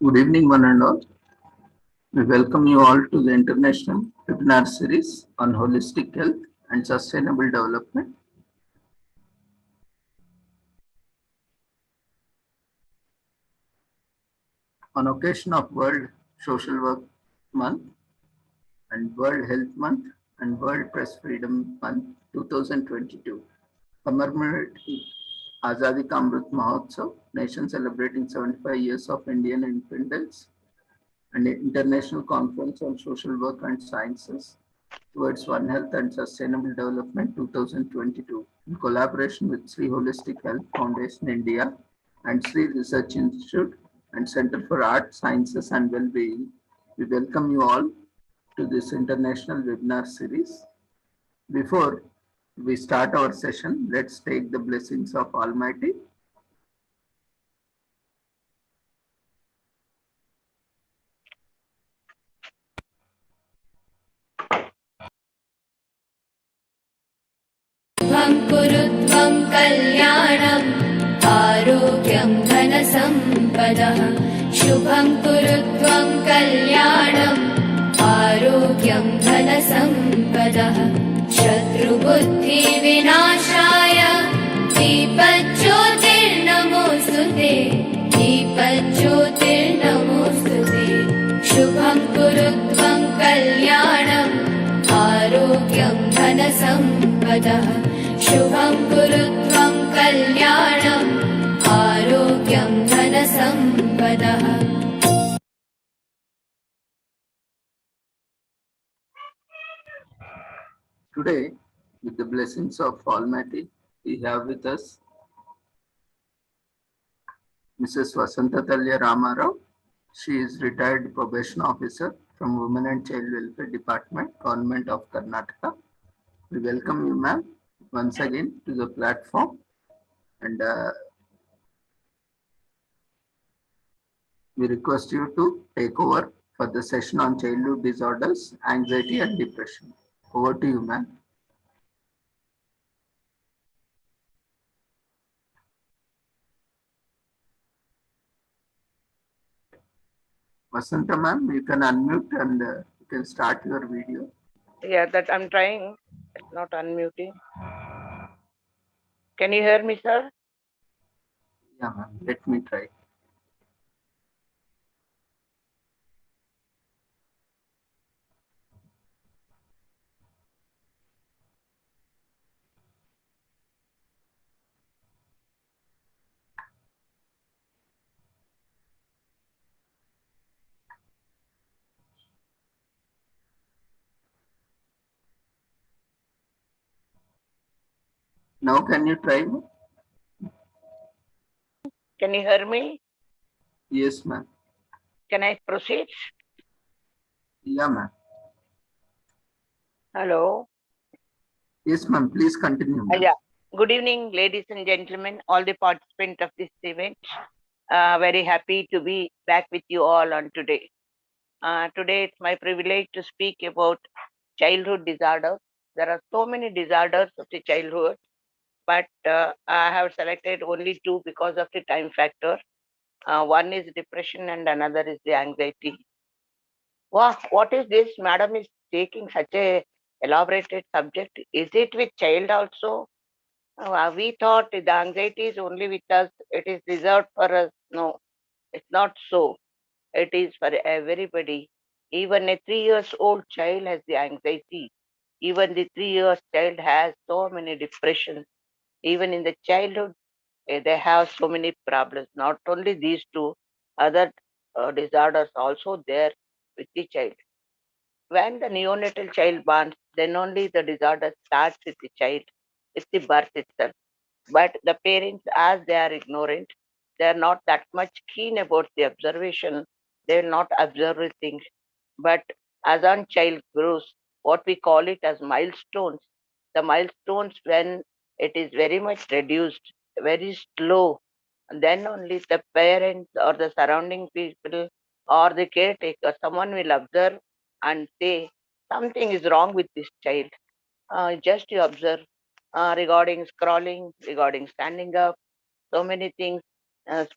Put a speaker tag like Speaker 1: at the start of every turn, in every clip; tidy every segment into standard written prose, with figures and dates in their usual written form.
Speaker 1: Good evening, one and all. We welcome you all to the international webinar series on holistic health and sustainable development. On occasion of World Social Work Month and World Health Month and World Press Freedom Month 2022, commemorating Azadi Ka Amrit Mahotsav, nation celebrating 75 years of Indian independence, and International Conference on Social Work and Sciences towards One Health and Sustainable Development 2022 in collaboration with Sri Holistic Health Foundation India and Sri Research Institute and Center for Art, Sciences and Wellbeing. We welcome you all to this international webinar series. Before we start our session, let's take the blessings of Almighty.
Speaker 2: शुभं कुरु त्वं कल्याणम् आरोग्यं धनसम्पदः शुभं कुरु त्वं कल्याणम् आरोग्यं धनसम्पदः शत्रुबुद्धिविनाशाय दीपज्योतिर्नमोऽस्तुते दीपज्योतिर्नमोऽस्तुते शुभं कुरु त्वं कल्याणम् आरोग्यं धनसम्पदः शुभं कुरु त्वं कल्याणम् आरोग्यं धनसम्पदः
Speaker 1: Today, with the blessings of Almighty, we have with us Mrs. Vasantatalya Ramarao. She is retired probation officer from Women and Child Welfare Department, Government of Karnataka. We welcome you, ma'am, once again to the platform, and we request you to take over for the session on childhood disorders, anxiety and depression. Over to you, ma'am. Vasanta ma'am, you can unmute and you can start your video.
Speaker 3: Yeah, that I'm trying. It's not unmuting. Can you hear me, sir?
Speaker 1: Yeah, ma'am. Let me try. Now can you try?
Speaker 3: Can you hear me?
Speaker 1: Yes, ma'am.
Speaker 3: Can I proceed?
Speaker 1: Yeah, ma'am.
Speaker 3: Hello.
Speaker 1: Yes, ma'am. Please continue. Ma'am.
Speaker 3: Yeah. Good evening, ladies and gentlemen, all the participants of this event. Very happy to be back with you all on today. Today it's my privilege to speak about childhood disorders. There are so many disorders of the childhood, but I have selected only two because of the time factor. One is depression and another is the anxiety. Wow, what is this? Madam is taking such a elaborated subject. Is it with child also? We thought the anxiety is only with us. It is reserved for us. No, it's not so. It is for everybody. Even a 3 years old child has the anxiety. Even the 3 years child has so many depressions. Even in the childhood, they have so many problems. Not only these two, other disorders also there with the child. When the neonatal child born, then only the disorder starts with the child, with the birth itself. But the parents, as they are ignorant, they are not that much keen about the observation. They will not observe things. But as our child grows, what we call it as milestones, the milestones when it is very much reduced, very slow, and then only the parents or the surrounding people or the caretaker, someone will observe and say something is wrong with this child. Just you observe regarding scrolling, regarding standing up, so many things,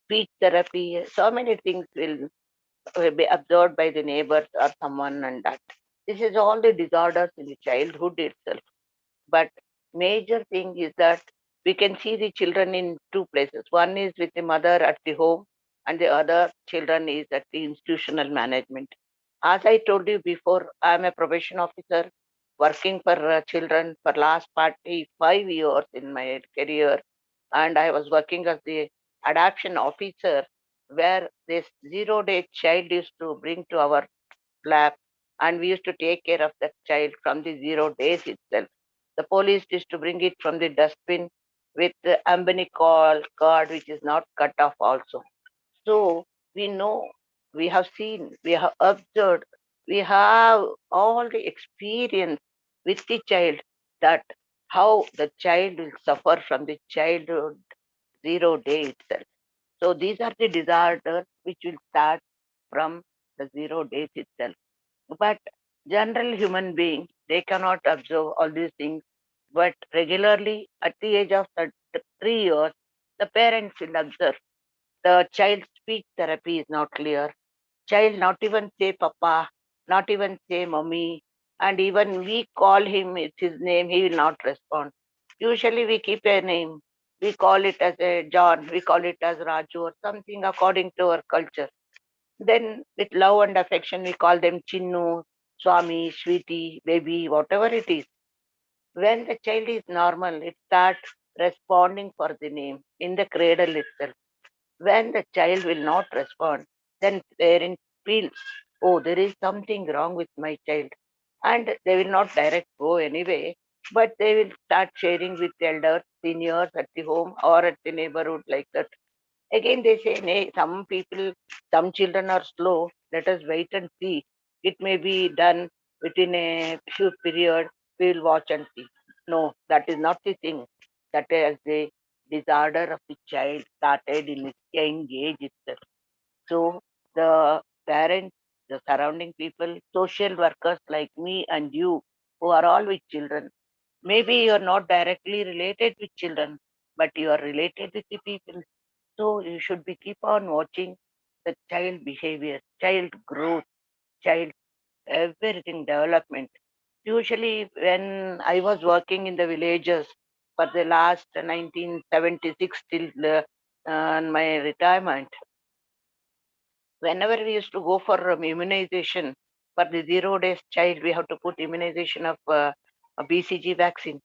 Speaker 3: speech therapy, so many things will. be observed by the neighbors or someone, and that. This is all the disorders in the childhood itself. But major thing is that we can see the children in two places. One is with the mother at the home, and the other children is at the institutional management. As I told you before, I am a probation officer working for children for last 45 years in my career, and I was working as the adoption officer, where this 0 day child used to bring to our lab, and we used to take care of that child from the 0 days itself. The police used to bring it from the dustbin with the umbilical cord, which is not cut off also. So we know, we have seen, we have observed, we have all the experience with the child, that how the child will suffer from the childhood 0 day itself. So these are the disorders which will start from the 0 days itself. But general human being, they cannot observe all these things. But regularly, at the age of 3 years, the parents will observe the child's speech therapy is not clear. Child not even say papa, not even say mommy, and even we call him it's his name, he will not respond. Usually we keep a name. We call it as a John, we call it as Raju or something according to our culture. Then with love and affection we call them Chinnu, Swami, Sweetie, baby, whatever it is. When the child is normal, it starts responding for the name in the cradle itself. When the child will not respond, then parent feels, oh, there is something wrong with my child. And they will not direct go anyway, but they will start sharing with elders, seniors at the home or at the neighborhood like that. Again, they say, nay, some people, some children are slow. Let us wait and see. It may be done within a few period. We will watch and see. No, that is not the thing. That is the disorder of the child started in its young age itself. So the parents, the surrounding people, social workers like me and you, who are all with children, maybe you are not directly related with children, but you are related with the people. So you should be keep on watching the child behavior, child growth, child everything development. Usually when I was working in the villages for the last 1976 till my retirement, whenever we used to go for immunization for the 0 days child, we have to put immunization of a BCG vaccine.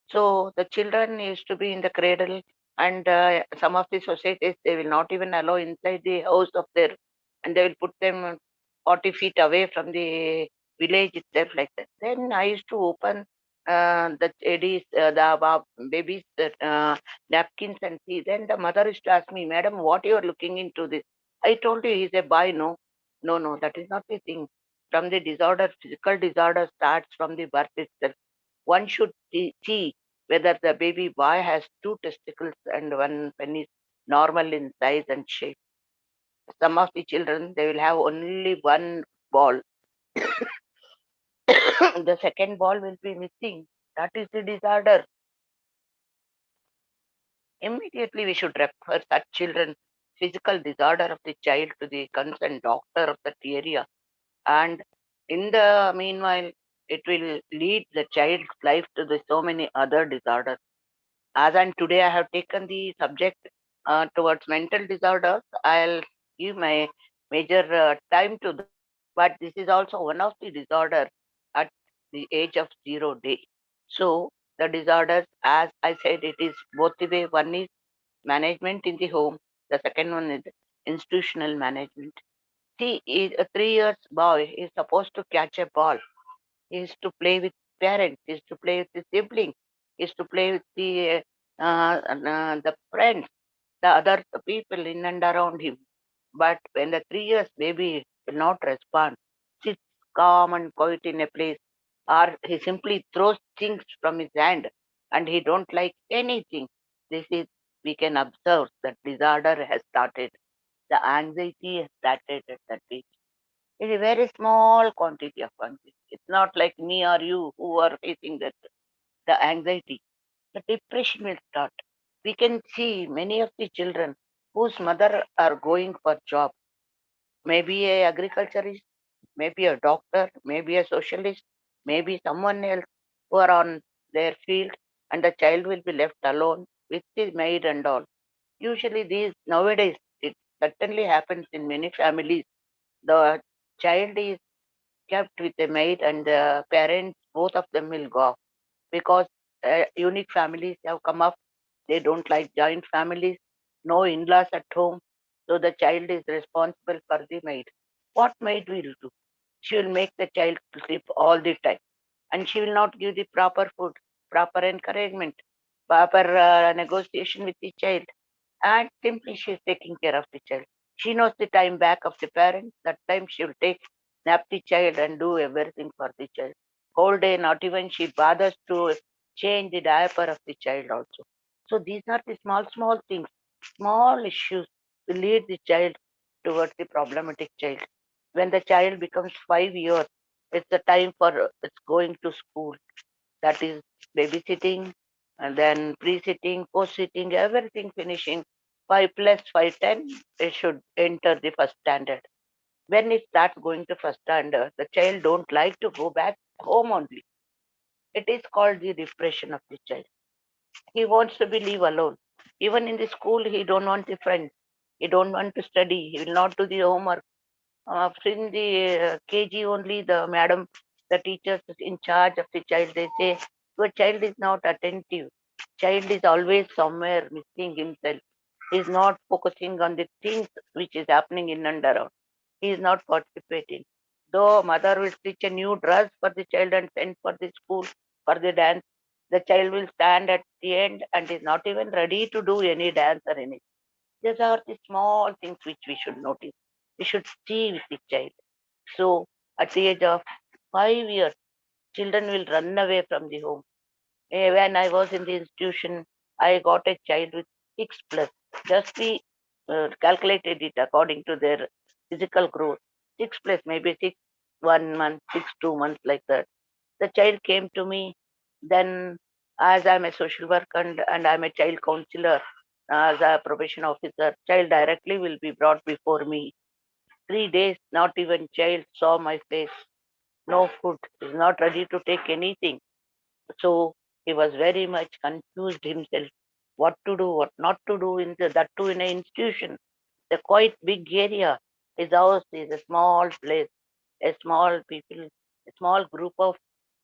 Speaker 3: So the children used to be in the cradle, and some of the societies they will not even allow inside the house of their, and they will put them 40 feet away from the village itself like that. Then I used to open the ladies, babies napkins and see. Then the mother used to ask me, "Madam, what you are looking into this?" I told you he's a boy. No, no, no, that is not the thing. From the disorder, physical disorder starts from the birth itself. One should see whether the baby boy has two testicles and one penis normal in size and shape. Some of the children they will have only one ball. The second ball will be missing. That is the disorder. Immediately we should refer such children physical disorder of the child to the concerned doctor of that area. And in the meanwhile, it will lead the child's life to the so many other disorders. As and today I have taken the subject towards mental disorders, I'll give my major time to that. But this is also one of the disorder at the age of 0 day. So the disorders, as I said, it is both the way. One is management in the home. The second one is institutional management. See, a 3 years boy is supposed to catch a ball, is to play with parents, is to play with the siblings, is to play with the friends, the other people in and around him. But when the 3 years baby will not respond, sits calm and quiet in a place, or he simply throws things from his hand and he don't like anything. This is we can observe that disorder has started. The anxiety has started at that age. It's a very small quantity of anxiety. It's not like me or you who are facing that the anxiety. The depression will start. We can see many of the children whose mother are going for job. maybe a agriculturist, maybe a doctor, maybe a socialist, maybe someone else who are on their field, and the child will be left alone with the maid and all. Usually, these nowadays, it certainly happens in many families. The child is kept with a maid, and the parents, both of them, will go off because unique families have come up. They don't like joint families, no in laws at home. So the child is responsible for the maid. What maid will do? She will make the child sleep all the time, and she will not give the proper food, proper encouragement, proper negotiation with the child, and simply she is taking care of the child. She knows the time back of the parents. That time she will take nap the child and do everything for the child. Whole day, not even she bothers to change the diaper of the child also. So these are the small, small things, small issues to lead the child towards the problematic child. When the child becomes 5 years, it's the time for it's going to school. That is babysitting, and then pre-sitting, post-sitting, everything finishing. 5 plus 5, 10, it should enter the first standard. When it starts going to first standard, the child don't like to go back home only. It is called the depression of the child. He wants to be live alone. Even in the school, he don't want the friends. He don't want to study. He will not do the homework. In the KG only, the madam, the teachers in charge of the child, they say, your child is not attentive. Child is always somewhere missing himself. He is not focusing on the things which is happening in and around. He is not participating. Though mother will stitch a new dress for the child and send for the school for the dance, the child will stand at the end and is not even ready to do any dance or anything. These are the small things which we should notice. We should see with the child. So, at the age of 5 years, children will run away from the home. When I was in the institution, I got a child with 6 plus. Just we calculated it according to their physical growth. 6 plus, maybe 6 1 month, 6 2 months, like that. The child came to me. Then, as I'm a social worker and I'm a child counselor, as a probation officer, child directly will be brought before me. 3 days, not even child saw my face. No food, is not ready to take anything. So he was very much confused himself, what to do, what not to do in that too in an institution. A quite big area. His house is a small place, a small people, a small group of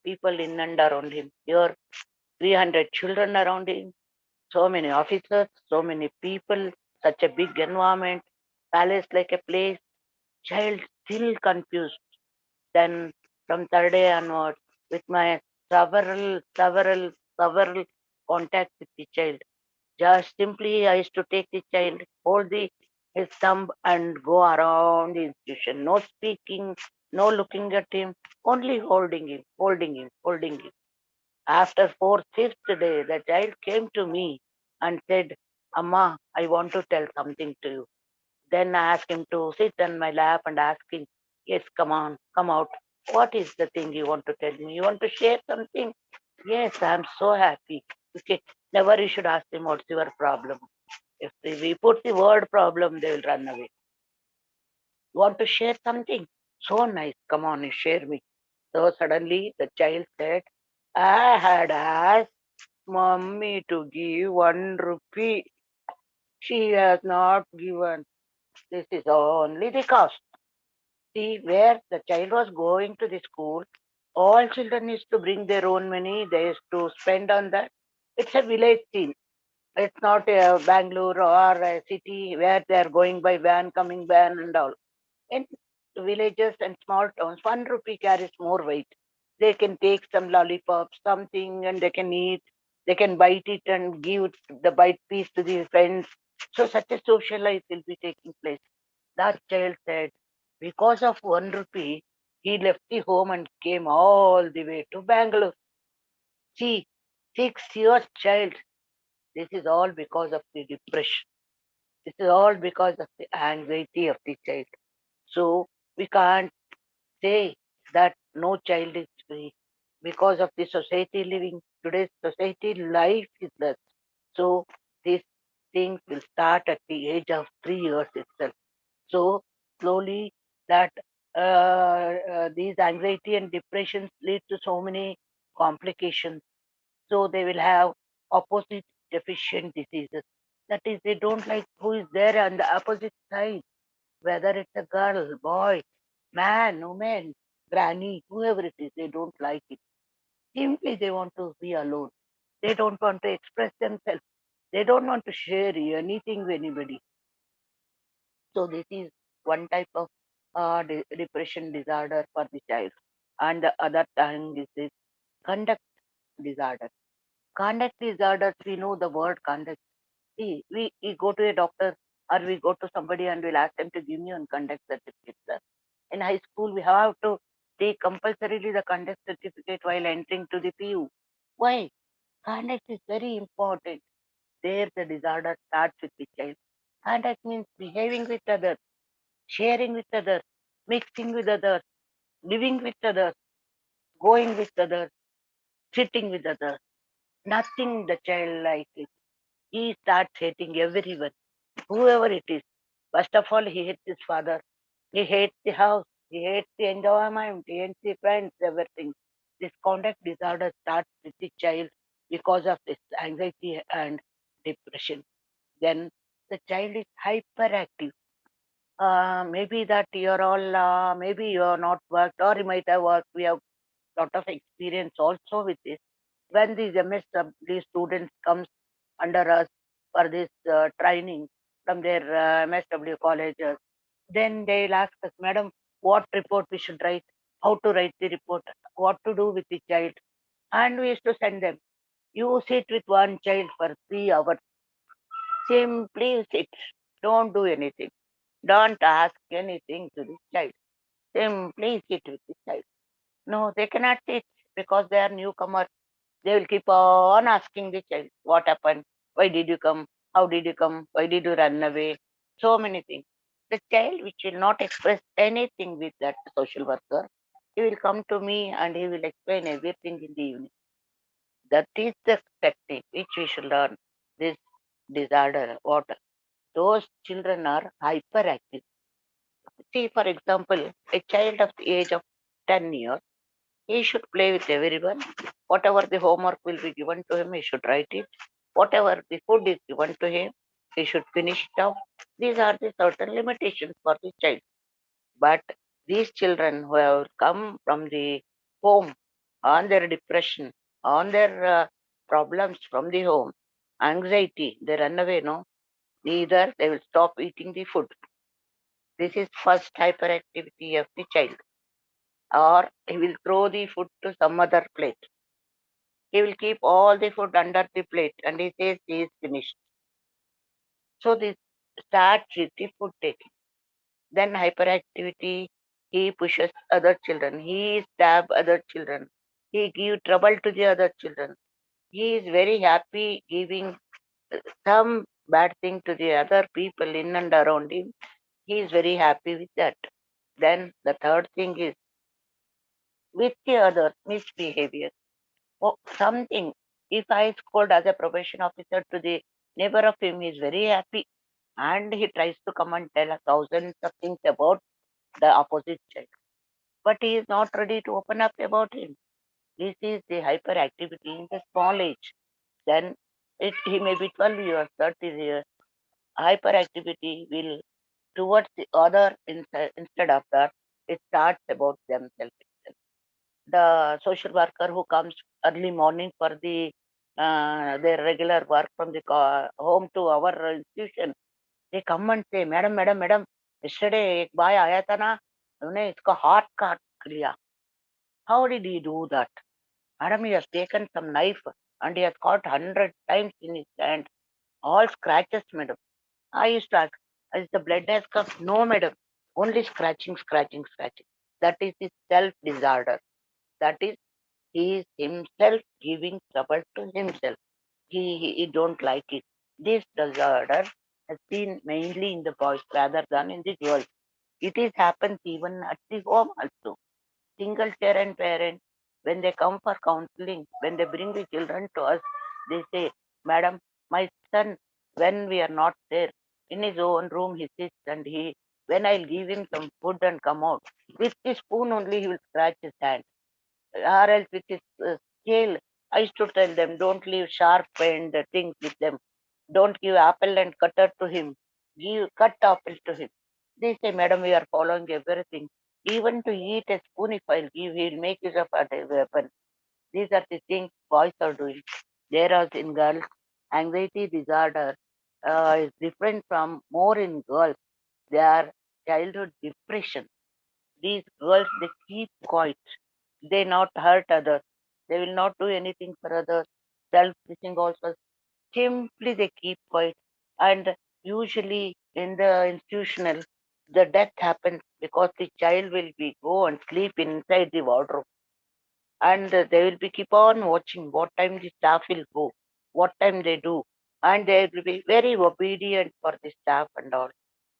Speaker 3: people in and around him. Here, 300 children around him, so many officers, so many people, such a big environment, palace like a place. Child still confused. Then from third day onwards, with my several contacts with the child, just simply I used to take the child, hold his thumb and go around the institution. No speaking, no looking at him, only holding him. After fourth, fifth day, the child came to me and said, Amma, I want to tell something to you. Then I asked him to sit on my lap and ask him, yes, come on, come out. What is the thing you want to tell me? You want to share something? Yes, I'm so happy. Okay, never you should ask them what's your problem. If we put the word problem, they will run away. Want to share something? So nice. Come on, you share me. So suddenly the child said, I had asked mommy to give 1 rupee. She has not given. This is only the cost. See, where the child was going to the school, all children used to bring their own money. They used to spend on that. It's a village scene. It's not a Bangalore or a city where they are going by van, coming van and all. In villages and small towns, 1 rupee carries more weight. They can take some lollipops, something, and they can eat. They can bite it and give the bite piece to the friends. So such a social life will be taking place. That child said, because of 1 rupee, he left the home and came all the way to Bangalore. See, 6 years child. This is all because of the depression. This is all because of the anxiety of the child. So we can't say that no child is free because of the society living. Today's society life is less. So these things will start at the age of 3 years itself. So slowly that these anxiety and depressions lead to so many complications. So they will have opposite deficient diseases. That is, they don't like who is there on the opposite side, whether it's a girl, boy, man, woman, granny, whoever it is, they don't like it. Simply they want to be alone. They don't want to express themselves. They don't want to share anything with anybody. So this is one type of depression disorder for the child. And the other thing is this conduct disorder. Conduct disorders, we know the word conduct. See, we go to a doctor or we go to somebody and we'll ask them to give me one conduct certificate. Sir. In high school, we have to take compulsorily the conduct certificate while entering to the PU. Why? Conduct is very important. There the disorder starts with the child. Conduct means behaving with others, sharing with others, mixing with others, living with others, going with others, sitting with others. Nothing the child likes it. He starts hating everyone, whoever it is. First of all, he hates his father. He hates the house. He hates the environment. He hates the friends, everything. This conduct disorder starts with the child because of this anxiety and depression. Then the child is hyperactive. Maybe that you're all, maybe you're not worked or you might have worked. We have lot of experience also with this. When these MSW students comes under us for this training from their MSW colleges, then they'll ask us, Madam, what report we should write, how to write the report, what to do with the child. And we used to send them. You sit with one child for 3 hours. Simply sit. Don't do anything. Don't ask anything to this child. Simply sit with the child. No, they cannot sit because they are newcomers. They will keep on asking the child, what happened? Why did you come? How did you come? Why did you run away? So many things. The child which will not express anything with that social worker, he will come to me and he will explain everything in the evening. That is the technique which we should learn. This disorder, what those children are hyperactive. See, for example, a child of the age of 10 years, he should play with everyone. Whatever the homework will be given to him, he should write it. Whatever the food is given to him, he should finish it off. These are the certain limitations for the child. But these children who have come from the home on their depression, on their problems from the home, anxiety, they run away, no? Either they will stop eating the food. This is first hyperactivity of the child. Or he will throw the food to some other plate. He will keep all the food under the plate and he says he is finished. So this starts with the food taking. Then hyperactivity, he pushes other children. He stab other children. He give trouble to the other children. He is very happy giving some bad thing to the other people in and around him. He is very happy with that. Then the third thing is with the others misbehavior. Oh, something. If I scold as a probation officer to the neighbor of him, he is very happy. And he tries to come and tell us thousands of things about the opposite child. But he is not ready to open up about him. This is the hyperactivity in the small age. Then he may be 12 years, 30 years. Hyperactivity will towards the other instead of that, it starts about themselves. The social worker who comes early morning for their regular work from the home to our institution, they come and say, Madam, Madam, Madam, yesterday एक boy आया था ना, उन्होंने इसका हाथ काट लिया. How did he do that? Madam, he has taken some knife and he has cut 100 times in his hand. All scratches, madam. I used to ask, is the blood has come? No, madam. Only scratching, scratching, scratching. That is his self disorder. That is he is himself giving trouble to himself. He don't like it. This disorder has been mainly in the boys rather than in the girls. It is happens even at the home also. Single parent, when they come for counseling, when they bring the children to us, they say, Madam, my son, when we are not there, in his own room he sits and he When I'll give him some food and come out, with his spoon only he will scratch his hand, or else with his scale. I used to tell them, don't leave sharp end things with them. Don't give apple and cutter to him. Give cut apple to him. They say, Madam, we are following everything. Even to eat a spoon, if I'll give, he'll make use of a weapon. These are the things boys are doing. Whereas in girls, anxiety disorder is different from more in girls. They are childhood depression. These girls, they keep quiet. They not hurt others. They will not do anything for others. Self-wishing also. Simply they keep quiet. And usually in the institutional, the death happens because the child will be go and sleep inside the wardrobe, and they will be keep on watching what time the staff will go, what time they do, and they will be very obedient for the staff and all.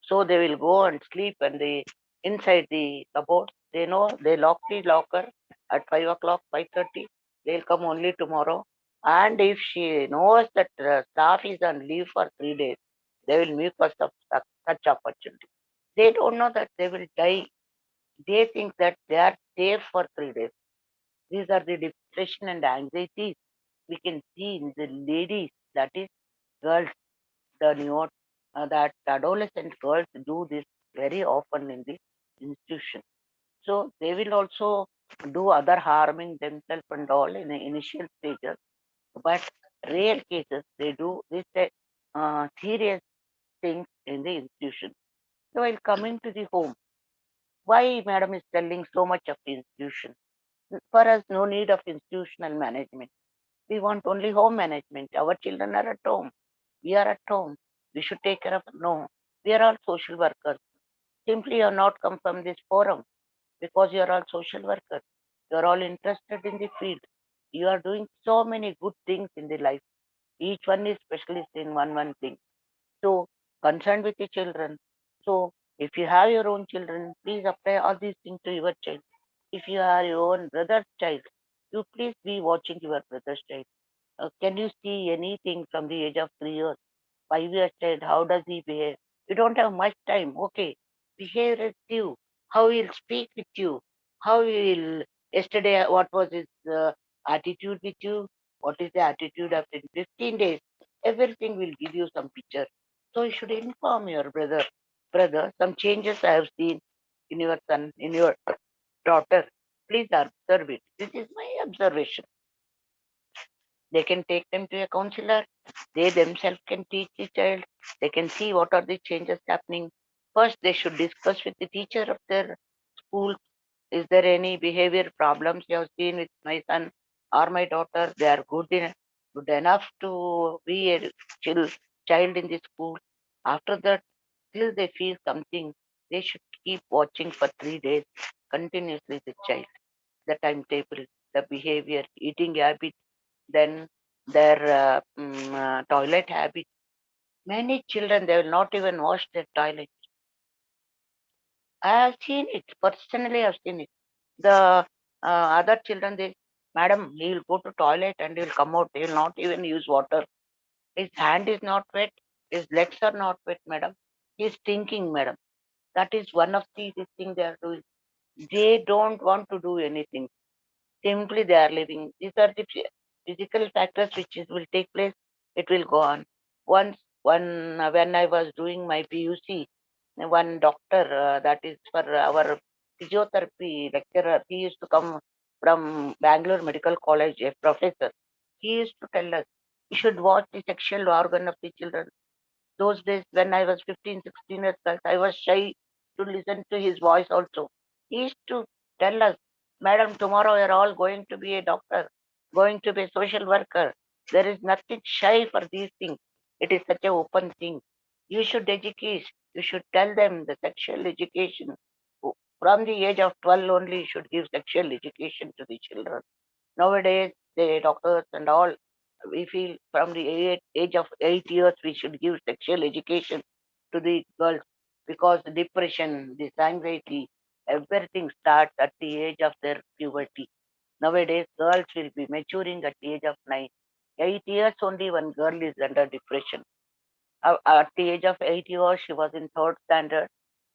Speaker 3: So they will go and sleep and they inside the cupboard. They know they lock the locker at 5 o'clock, 5:30. They'll come only tomorrow. And if she knows that staff is on leave for 3 days, they will make us of such opportunity. They don't know that they will die. They think that they are safe for 3 days. These are the depression and anxiety we can see in the ladies, that is girls, the new that adolescent girls do this very often in the institution. So they will also do other harming themselves and all in the initial stages, but rare cases they do this serious things in the institution. So while coming to the home, why madam is telling so much of the institution? For us, no need of institutional management. We want only home management. Our children are at home. We are at home. We should take care of. No, we are all social workers. Simply, you are not come from this forum because you are all social workers. You are all interested in the field. You are doing so many good things in the life. Each one is specialist in one thing. So, concerned with the children. So, if you have your own children, please apply all these things to your child. If you are your own brother's child, you please be watching your brother's child. Can you see anything from the age of 3 years, 5 years child? How does he behave? You don't have much time. Okay, behave with you. How he'll speak with you. How he'll yesterday. What was his attitude with you? What is the attitude after 15 days? Everything will give you some picture. So you should inform your brother. Brother, some changes I have seen in your son, in your daughter. Please observe it. This is my observation. They can take them to a counselor. They themselves can teach the child. They can see what are the changes happening. First, they should discuss with the teacher of their school. Is there any behavior problems you have seen with my son or my daughter? They are good enough to be a chill child in the school. After that, till they feel something, they should keep watching for 3 days continuously the child, the timetable, the behavior, eating habit, then their toilet habit. Many children, they will not even wash their toilet. I have seen it personally. I've seen it. The other children, they, madam, he will go to toilet and he will come out. He will not even use water. His hand is not wet. His legs are not wet, madam. He is thinking, madam. That is one of the things they are doing. They don't want to do anything. Simply they are living. These are the physical factors which will take place. It will go on. Once, when I was doing my PUC, one doctor that is for our physiotherapy lecturer, he used to come from Bangalore Medical College, a professor. He used to tell us, you should watch the sexual organ of the children. Those days when I was 15, 16 years old, I was shy to listen to his voice also. He used to tell us, Madam, tomorrow we are all going to be a doctor, going to be a social worker. There is nothing shy for these things. It is such an open thing. You should educate. You should tell them the sexual education. From the age of 12 only, you should give sexual education to the children. Nowadays, the doctors and all, we feel from the age of 8 years, we should give sexual education to the girls because the depression, this anxiety, everything starts at the age of their puberty. Nowadays, girls will be maturing at the age of 9. 8 years only one girl is under depression. At the age of 8 years, she was in third standard.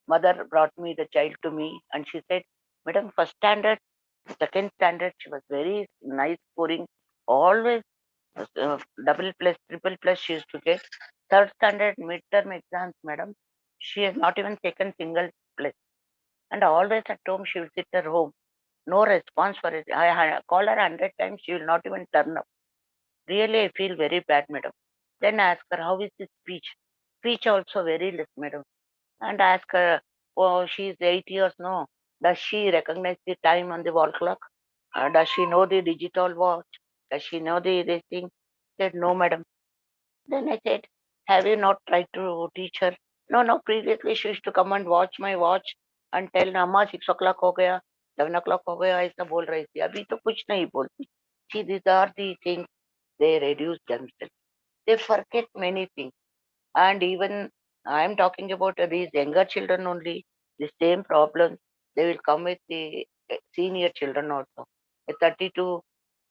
Speaker 3: mother brought me the child to me and she said, Madam, first standard, second standard, she was very nice scoring, always double plus, triple plus she used to get. Third standard midterm exams, madam, she has not even taken single place. And always at home, she will sit at home. No response for it. I call her 100 times, she will not even turn up. Really, I feel very bad, madam. Then I ask her, how is this speech? Speech also very less, madam. And ask her, oh, she is 8 years, no. Does she recognize the time on the wall clock? Does she know the digital watch? Does she know this thing? Said, no, madam. Then I said, have you not tried to teach her? No, no, previously she used to come and watch my watch and tell Amma 6 o'clock हो गया, 7 o'clock हो गया, ऐसा बोल रही थी. अभी तो कुछ नहीं बोलती. See, these are the things they reduce themselves. They forget many things. And even I am talking about these younger children only, the same problems, they will come with the senior children also. A 32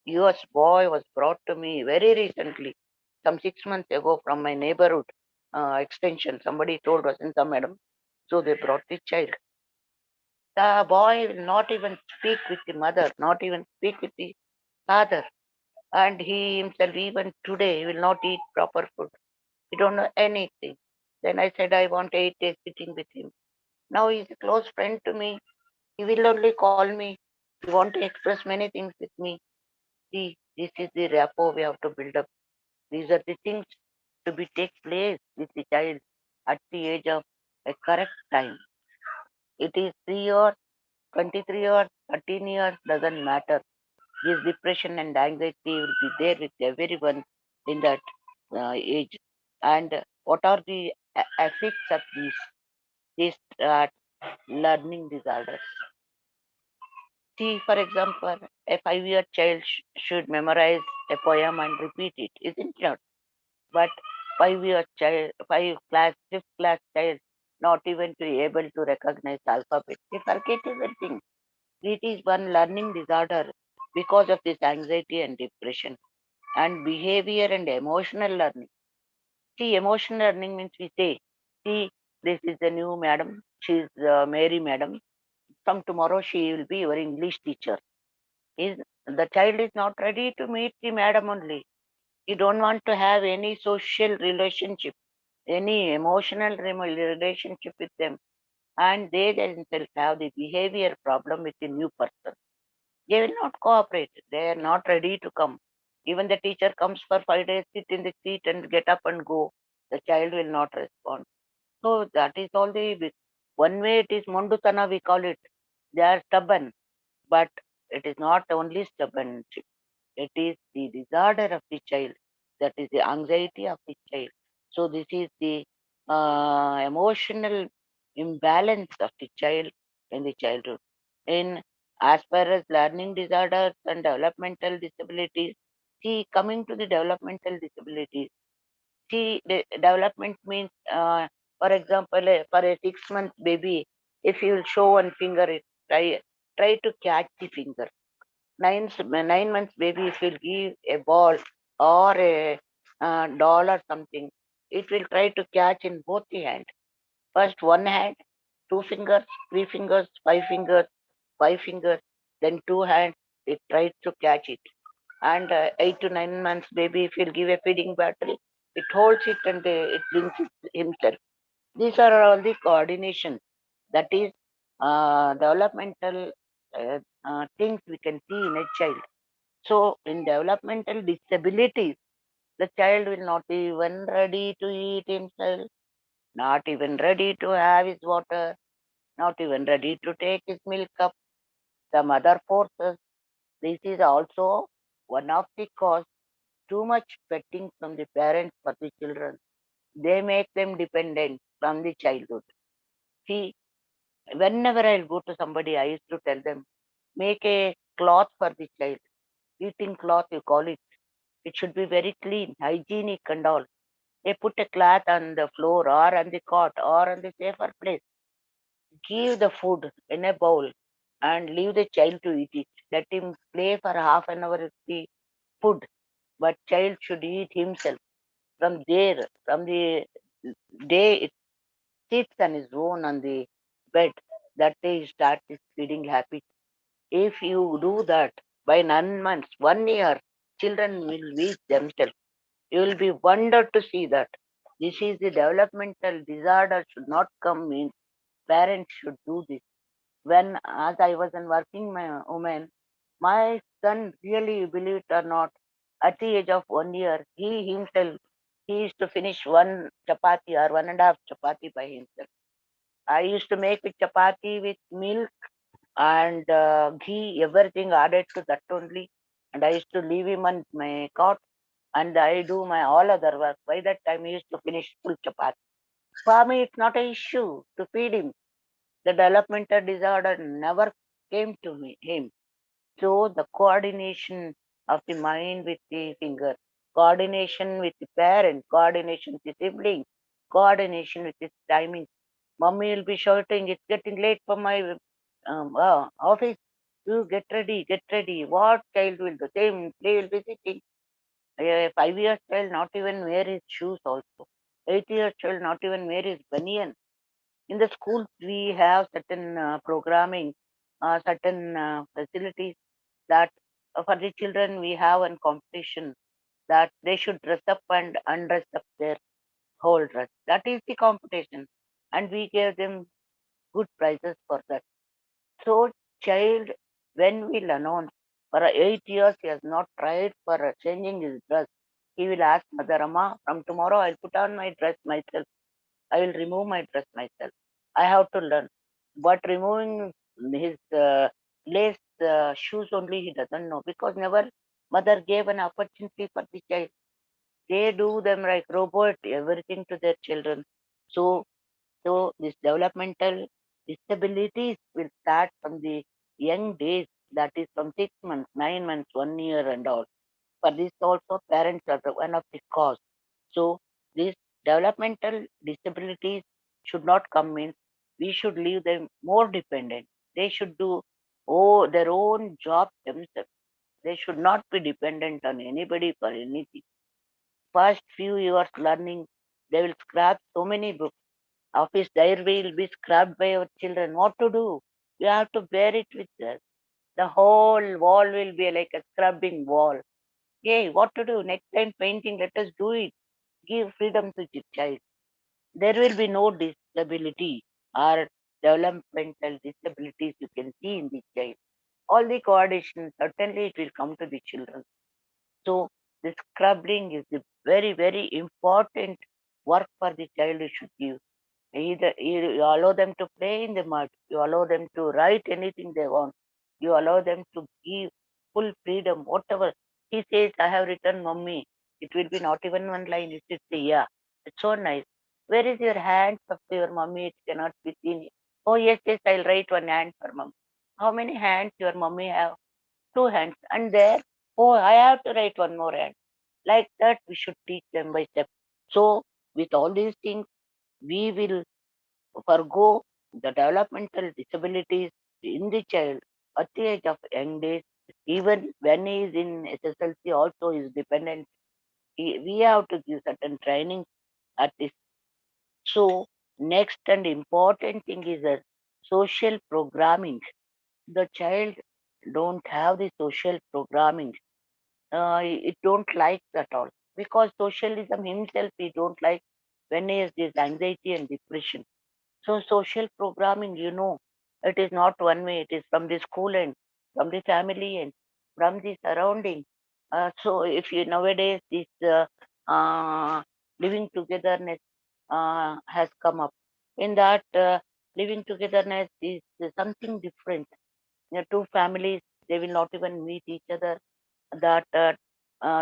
Speaker 3: years boy was brought to me very recently, some 6 months ago from my neighborhood extension. Somebody told Vasanta madam. So they brought the child. The boy will not even speak with the mother, not even speak with the father. And he himself, even today, he will not eat proper food. He don't know anything. Then I said, I want 8 days sitting with him. Now he's a close friend to me. He will only call me. He want to express many things with me. See, this is the rapport we have to build up. These are the things to be take place with the child at the age of a correct time. It is 3 years, 23 years, 13 years, doesn't matter. This depression and anxiety will be there with everyone in that age. And what are the effects of these? These learning disorders. See, for example, a 5 year child should memorize a poem and repeat it, isn't it? But 5 year child, fifth class child, not even to be able to recognize alphabet. They forget everything. It is one learning disorder because of this anxiety and depression and behavior and emotional learning. See, emotional learning means we say, see, this is the new madam. She is Mary madam. From tomorrow she will be your English teacher. Is the child is not ready to meet the madam only. He don't want to have any social relationship, any emotional relationship with them, and they themselves have the behavior problem with the new person. They will not cooperate. They are not ready to come. Even the teacher comes for 5 days, sit in the seat and get up and go. The child will not respond. So that is all the one way it is Mondutana, we call it. They are stubborn, but it is not only stubbornship. It is the disorder of the child. That is the anxiety of the child. So this is the emotional imbalance of the child in the childhood. In as far as learning disorders and developmental disabilities, see, coming to the developmental disabilities, see, the development means, for example, for a 6 month baby, if you will show one finger, try to catch the finger. 9 months baby, if you give a ball or a doll or something, it will try to catch in both the hand. First one hand, 2 fingers, 3 fingers, 5 fingers, 5 fingers, then 2 hands, it tries to catch it. And 8 to 9 months baby, if you give a feeding bottle, it holds it and it brings it himself. These are all the coordination. That is developmental things we can see in a child. So in developmental disabilities, the child will not be even ready to eat himself, not even ready to have his water, not even ready to take his milk cup. The mother forces. This is also one of the cause. Too much petting from the parents for the children. They make them dependent from the childhood. See, whenever I'll go to somebody, I used to tell them, make a cloth for the child. Eating cloth, you call it. It should be very clean, hygienic and all. They put a cloth on the floor or on the cot or on the safer place. Give the food in a bowl and leave the child to eat it. Let him play for half an hour with the food. But child should eat himself. From there, from the day it sits on his own on the bed, that day you start this feeding habit. If you do that by 9 months, 1 year, children will reach themselves. You will be wondered to see that. This is the developmental disorder should not come in. Parents should do this. When, as I was a working woman, my son really, believe it or not, at the age of 1 year, he himself, he used to finish one chapati or one and a half chapati by himself. I used to make with chapati with milk and ghee, everything added to that only. And I used to leave him on my cot and I do my all other work. By that time, he used to finish full chapati. For me, it's not an issue to feed him. The developmental disorder never came to him. So the coordination of the mind with the finger, coordination with the parent, coordination with the sibling, coordination with the timing. Mommy will be shouting, "It's getting late for my office. You get ready, get ready." What child will do? Same, they will be sitting. A 5 year child not even wear his shoes also. 8 year child not even wear his banyan. In the schools, we have certain programming, certain facilities that for the children we have one competition that they should dress up and undress up their whole dress. That is the competition, and we gave them good prizes for that. So, child, when we announce for 8 years he has not tried for changing his dress, he will ask Mother Amma, from tomorrow I'll put on my dress myself. I will remove my dress myself. I have to learn. But removing his lace shoes only he doesn't know because never mother gave an opportunity for the child. They do them like robot, everything to their children. So, so this developmental disabilities will start from the young days, that is from 6 months, 9 months, 1 year and all. For this also parents are one of the cause. So these developmental disabilities should not come in. We should leave them more dependent. They should do their own job themselves. They should not be dependent on anybody for anything. First few years learning, they will scrap so many books. Office diary will be scrapped by our children. What to do? You have to bear it with us. The whole wall will be like a scrubbing wall. Hey, what to do? Next time painting, let us do it. Give freedom to the child. There will be no disability or developmental disabilities you can see in the child. All the coordination, certainly it will come to the children. So the scrubbing is the very, very important work for the child you should give. Either you allow them to play in the mud, you allow them to write anything they want, you allow them to give full freedom, whatever. He says, I have written mommy. It will be not even one line, it will say, yeah, it's so nice. Where is your hand of your mommy? It cannot be seen. Oh, yes, yes, I'll write one hand for mom. How many hands your mommy have? Two hands. And there, oh, I have to write one more hand. Like that, we should teach them by step. So, with all these things, we will forgo the developmental disabilities in the child at the age of young days. Even when he is in SSLC, also is dependent. We have to give certain training at this. So, next and important thing is that social programming. The child don't have the social programming. It don't like at all because socialism himself he don't like when he has this anxiety and depression. So social programming, it is not one way. It is from the school and from the family and from the surrounding. So if you nowadays this uh, living togetherness has come up. In that living togetherness is something different. Two families they will not even meet each other. That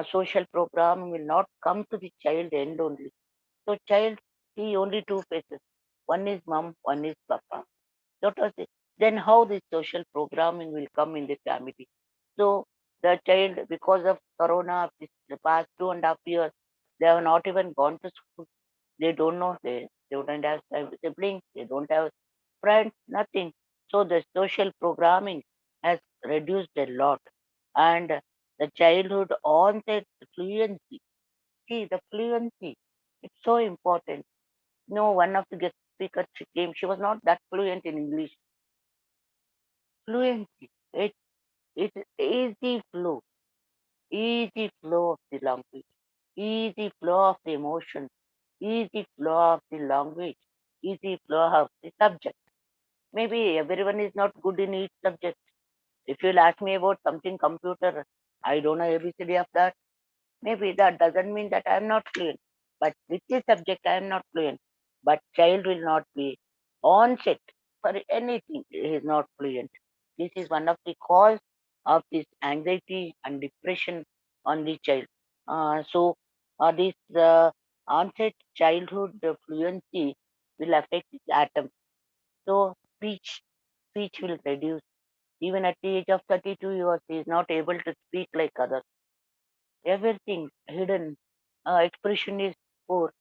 Speaker 3: social program will not come to the child end only. So child see only two faces. One is mom, one is papa. What was it? Then how this social programming will come in the family? So the child, because of corona, the past 2.5 years, they have not even gone to school. They don't know. They don't have siblings. They don't have friends. Nothing. So the social programming has reduced a lot, and the childhood onset fluency. See the fluency. It's so important. No, one of the speaker she came. She was not that fluent in English. Fluency. It easy flow of the language, easy flow of the emotion, easy flow of the language, easy flow of the subject. Maybe everyone is not good in each subject. If you'll ask me about something computer, I don't know ABCD of that. Maybe that doesn't mean that I am not fluent. But with this subject, I am not fluent. But child will not be onset for anything. He is not fluent. This is one of the cause of this anxiety and depression on the child. This onset childhood fluency will affect the atom. So speech will reduce. Even at the age of 32 years, he is not able to speak like others. Everything hidden. Expression is poor.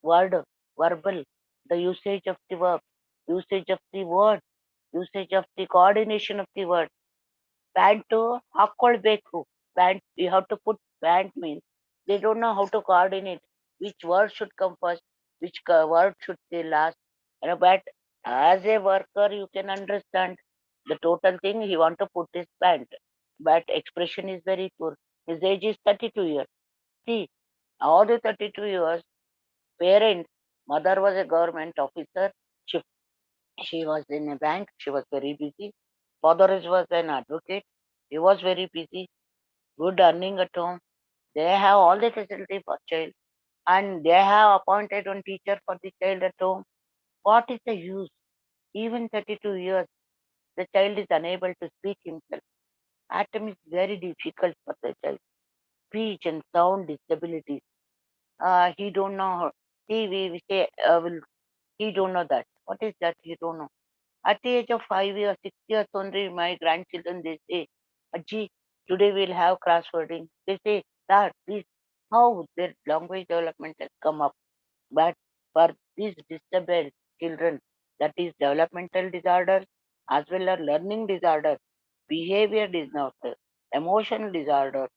Speaker 3: Word, verbal, the usage of the verb, usage of the word, usage of the coordination of the word. Panto ಹಾಕೊಳ್ಬೇಕು. Pant, you have to put pant means they don't know how to coordinate which word should come first, which word should say last. But as a worker, you can understand the total thing he want to put his pant. But expression is very poor. His age is 32 years. See, all the 32 years, parents, mother was a government officer. She, she was in a bank. She was very busy. Father was an advocate. He was very busy, good earning at home. They have all the facility for child, and they have appointed one teacher for the child at home. What is the use? Even 32 years, the child is unable to speak himself. Atom is very difficult for the child. Speech and sound disabilities. He don't know. See, we say, he don't know that. What is that? He don't know. At the age of 5 years, 6 years only, my grandchildren, they say, Aji, today we'll have crosswording. They say that this how their language development has come up. But for these disabled children, that is developmental disorder as well as learning disorder, behavior disorder, emotional disorder,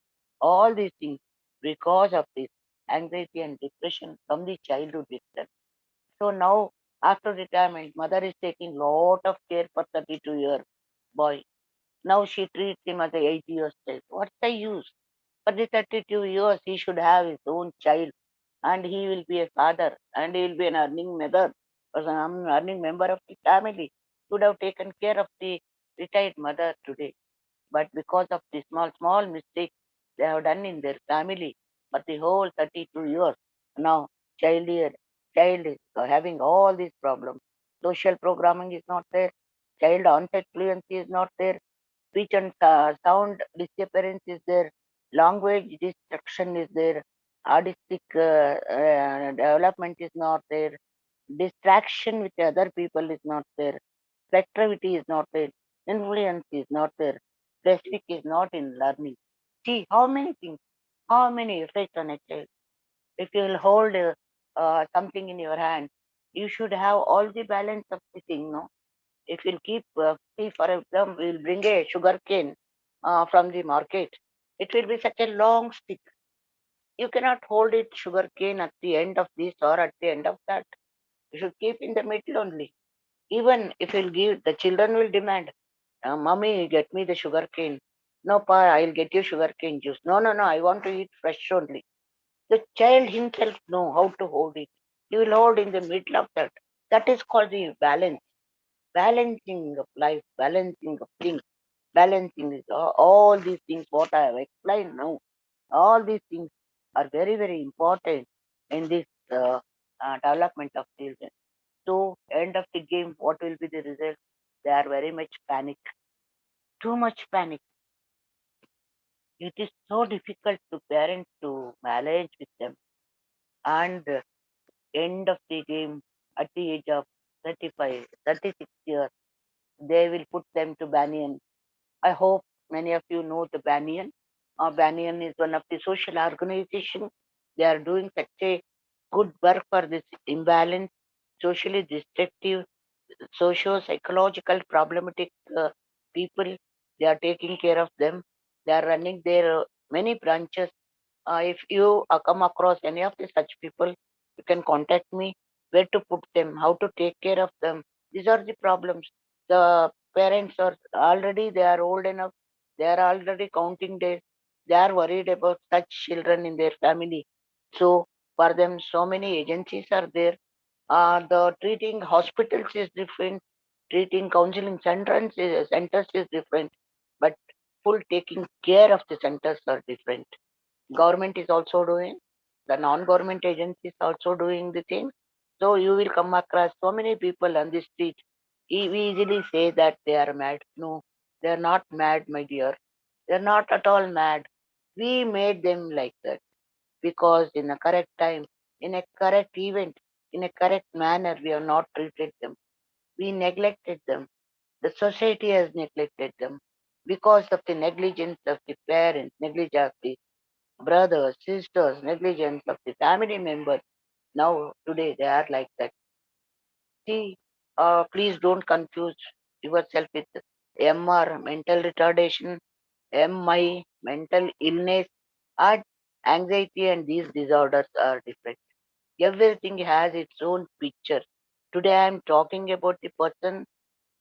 Speaker 3: all these things because of this anxiety and depression from the childhood itself. So now, after retirement, mother is taking lot of care for 32-year boy. Now she treats him as a 80 years child. What's the use? For the 32 years, he should have his own child, and he will be a father, and he will be an earning mother, or an earning member of the family. Should have taken care of the retired mother today. But because of the small mistakes they have done in their family for the whole 32 years, now child here, child is having all these problems. Social programming is not there. Child onset fluency is not there. Speech and sound disappearance is there. Language destruction is there. Artistic development is not there. Distraction with other people is not there. Selectivity is not there. Influence is not there. Specific is not in learning. See how many things, how many effects on a child. If you will hold something in your hand, you should have all the balance of the thing, no? If you'll keep, see, for example, we'll bring a sugar cane from the market. It will be such a long stick. You cannot hold it sugar cane at the end of this or at the end of that. You should keep in the middle only. Even if you'll give, the children will demand, Mommy, get me the sugar cane. No, pa, I'll get you sugar cane juice. No, no, no, I want to eat fresh only. The child himself know how to hold it. He will hold in the middle of that. That is called the balance. Balancing of life, balancing of things. Balancing is all these things what I have explained now. All these things are very, very important in this development of children. So, end of the game, what will be the result? They are very much panic. Too much panic. It is so difficult to parents to manage with them. And end of the game, at the age of 35, 36 years, they will put them to Banyan. I hope many of you know the Banyan. Banyan is one of the social organizations. They are doing such a good work for this imbalance, socially destructive, socio-psychological problematic people. They are taking care of them. They are running their many branches. If you come across any of the such people, you can contact me. where to put them, how to take care of them. These are the problems. The parents are already, they are old enough, they are already counting days, they are worried about such children in their family. So for them, so many agencies are there. The treating hospitals is different, treating counseling centers is different, but full taking care of the centers are different. Government is also doing, the non-government agencies also doing the things. So you will come across so many people on the street. We easily say that they are mad. No, they are not mad, my dear. They are not at all mad. We made them like that because in a correct time, in a correct event, in a correct manner, we have not treated them. We neglected them. The society has neglected them because of the negligence of the parents, negligence of the brothers, sisters, negligence of the family members. Now, today, they are like that. See, please don't confuse yourself with MR, mental retardation, MI, mental illness, and anxiety, and these disorders are different. Everything has its own picture. Today, I am talking about the person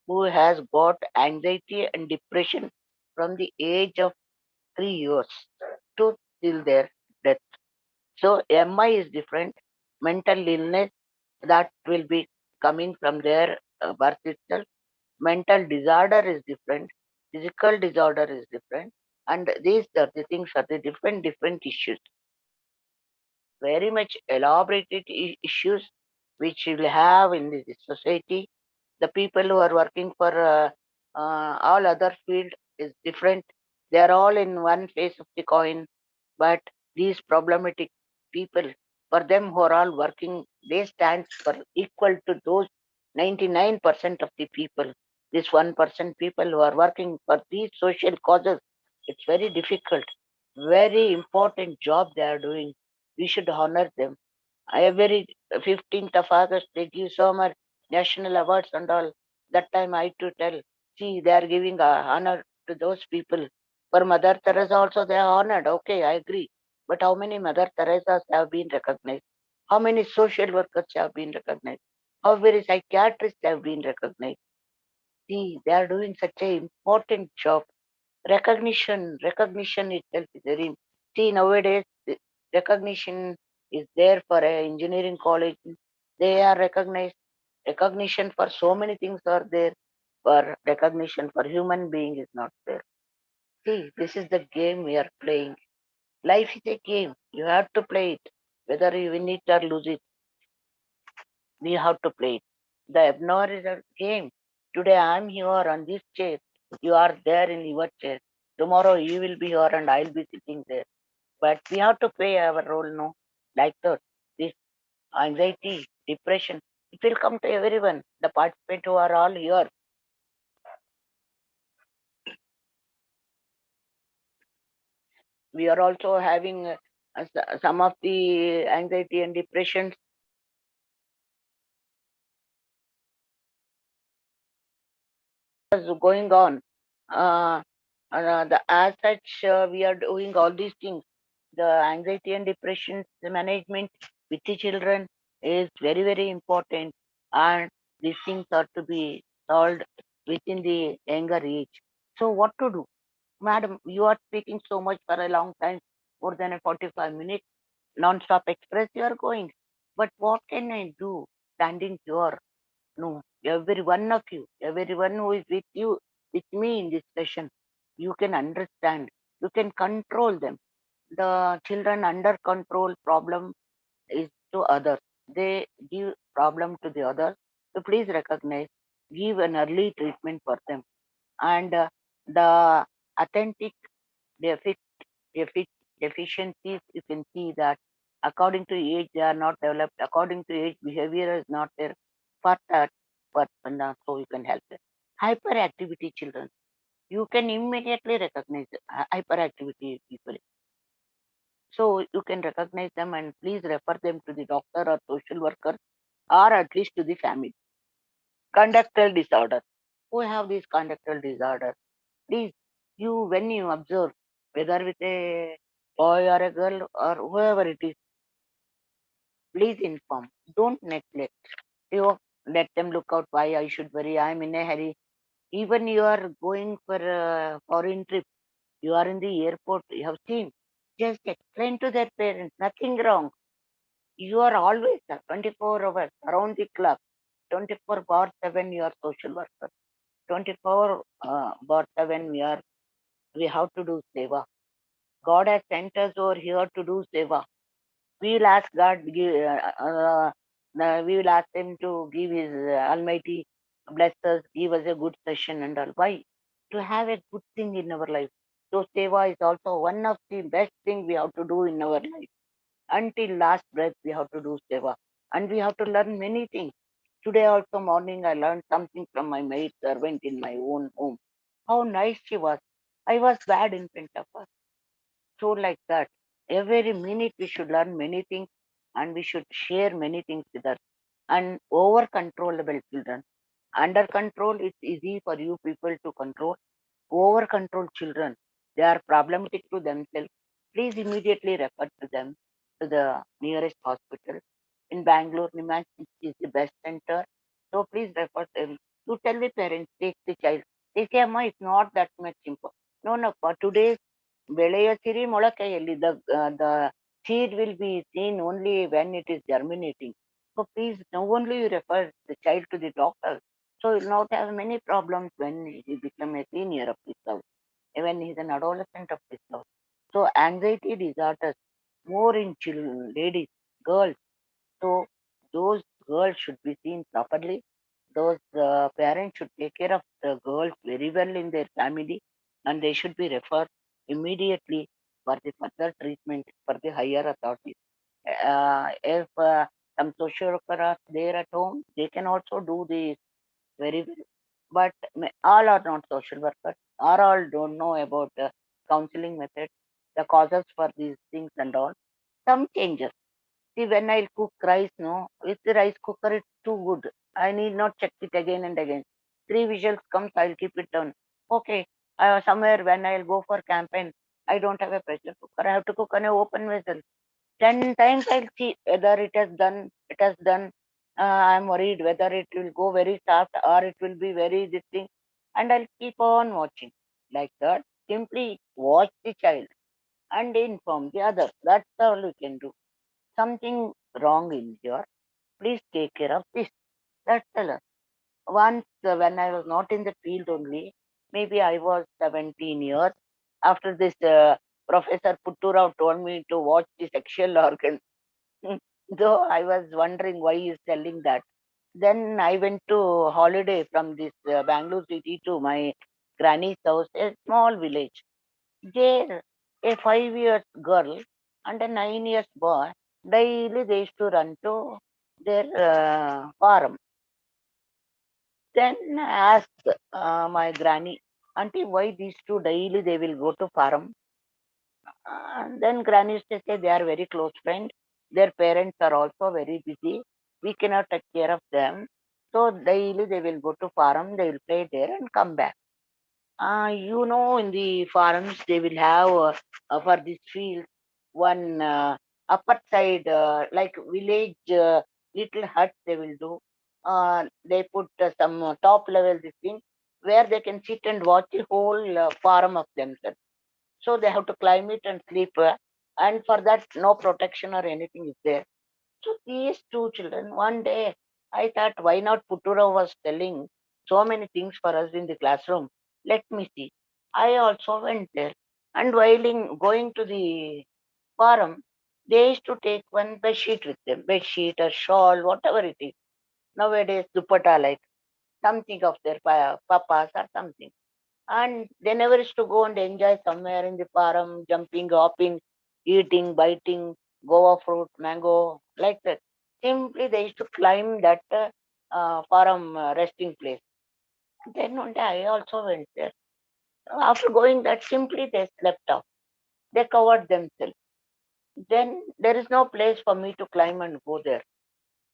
Speaker 3: who has got anxiety and depression from the age of 3 years to till their death. So MI is different. Mental illness that will be coming from their birth itself. Mental disorder is different. Physical disorder is different. And these are the things are the different issues. Very much elaborated issues which we will have in this society. The people who are working for all other field is different. They are all in one face of the coin, but these problematic people, for them who are all working, they stand for equal to those 99% of the people. This 1% people who are working for these social causes, it's very difficult, very important job they are doing. We should honor them. Every 15th of August, they give so much national awards and all. That time I to tell, see, they are giving honor to those people. For Mother Teresa also they are honored. Okay, I agree. But how many Mother Teresas have been recognized? How many social workers have been recognized? How many psychiatrists have been recognized? See, they are doing such a important job. Recognition itself is very. See, nowadays the recognition is there for a engineering college. They are recognized. Recognition for so many things are there. For recognition for human being is not there. See, this is the game we are playing. Life is a game. You have to play it. Whether you win it or lose it, we have to play it. The abnormal is a game. Today I am here on this chair. You are there in your chair. Tomorrow you will be here and I'll be sitting there. But we have to play our role, no? Like that. This anxiety, depression, it will come to everyone. The participants who are all here. We are also having some of the anxiety and depression is going on. As such, we are doing all these things. The anxiety and depression the management with the children is very, very important. And these things are to be solved within the younger age. So what to do? Madam, you are speaking so much for a long time, more than a 45 minutes, non-stop express you are going. But what can I do standing here? No, every one of you, everyone who is with you, with me in this session, you can understand, you can control them. The children under control problem is to others. They give problem to the others. So please recognize, give an early treatment for them. And the authentic defi- defi- deficiencies, you can see that according to age, they are not developed. According to age, behavior is not there for that person. So you can help them. Hyperactivity children, you can immediately recognize hyperactivity people. So you can recognize them and please refer them to the doctor or social worker or at least to the family. Conductual disorder. Who have this conductual disorder? Please, you when you observe whether with a boy or a girl or whoever it is, Please inform. Don't neglect. You let them look out why I should worry. I'm in a hurry. Even you are going for a foreign trip, you are in the airport, you have seen. Just explain to their parents, nothing wrong. You are always 24 hours around the clock, 24 bar 7 you are social worker. 24 bar 7 we have to do seva. God has sent us over here to do seva. We will ask God, we will ask Him to give His Almighty bless us, give us a good session and all. Why? To have a good thing in our life. So seva is also one of the best thing we have to do in our life. Until last breath, we have to do seva, and we have to learn many things. Today also morning, I learned something from my maid servant in my own home. How nice she was. I was bad in front of her. So like that, every minute we should learn many things and we should share many things with us. And over controllable children. Under control, it's easy for you people to control. Over control children, they are problematic to themselves. Please immediately refer to them to the nearest hospital. In Bangalore, Nimax is the best center. So please refer them. You tell the parents, take the child. They say, Amma, it's not that much important. No, no, for today's ಬೆಳೆಯ ಸಿರಿ ಮೊಳಕೆಯಲ್ಲಿ the seed will be seen only when it is germinating. So please, now only you refer the child to the doctor. So he will not have many problems when he become a senior of this house, when he is an adolescent of this house. So anxiety disorders more in children, ladies, girls. So those girls should be seen properly. Those parents should take care of the girls very well in their family, and they should be referred immediately for the further treatment for the higher authorities. If some social worker are there at home, they can also do this very well. But all are not social workers, or all don't know about the counseling methods, the causes for these things and all. Some changes. See, when I'll cook rice, no, with the rice cooker, it's too good. I need not check it again and again. Three whistles comes, I'll keep it down. Okay, somewhere when I'll go for campaign, I don't have a pressure cooker. I have to cook on an open vessel. 10 times I'll see whether it has done. It has done. I'm worried whether it will go very soft or it will be very this thing, and I'll keep on watching like that. Simply watch the child and inform the other. That's all we can do. Something wrong in here. Please take care of this. That's all. Once when I was not in the field only, maybe I was 17 years. After this, Professor Putturao told me to watch the sexual organ. Though I was wondering why he's telling that. Then I went to holiday from this Bangalore city to my granny's house, a small village. There, a 5 years girl and a 9 years boy, daily they used to run to their farm. Then I asked my granny, Auntie, why these two daily they will go to farm? Then granny used to say they are very close friends. Their parents are also very busy. We cannot take care of them. So daily they will go to farm, they will play there and come back. In the farms they will have for this field one upper side like village little huts they will do. They put some top level this thing where they can sit and watch the whole farm of themselves. So they have to climb it and sleep, and for that no protection or anything is there. So these two children, one day I thought, why not Puttura was telling so many things for us in the classroom. Let me see. I also went there. And while going to the forum, they used to take one bed sheet with them, bed sheet or shawl, whatever it is. Nowadays, dupatta like something of their papas or something. And they never used to go and enjoy somewhere in the forum, jumping, hopping, eating, biting, guava fruit, mango, like that. Simply they used to climb that forum resting place. Then one day I also went there. After going that, simply they slept off. They covered themselves. Then there is no place for me to climb and go there.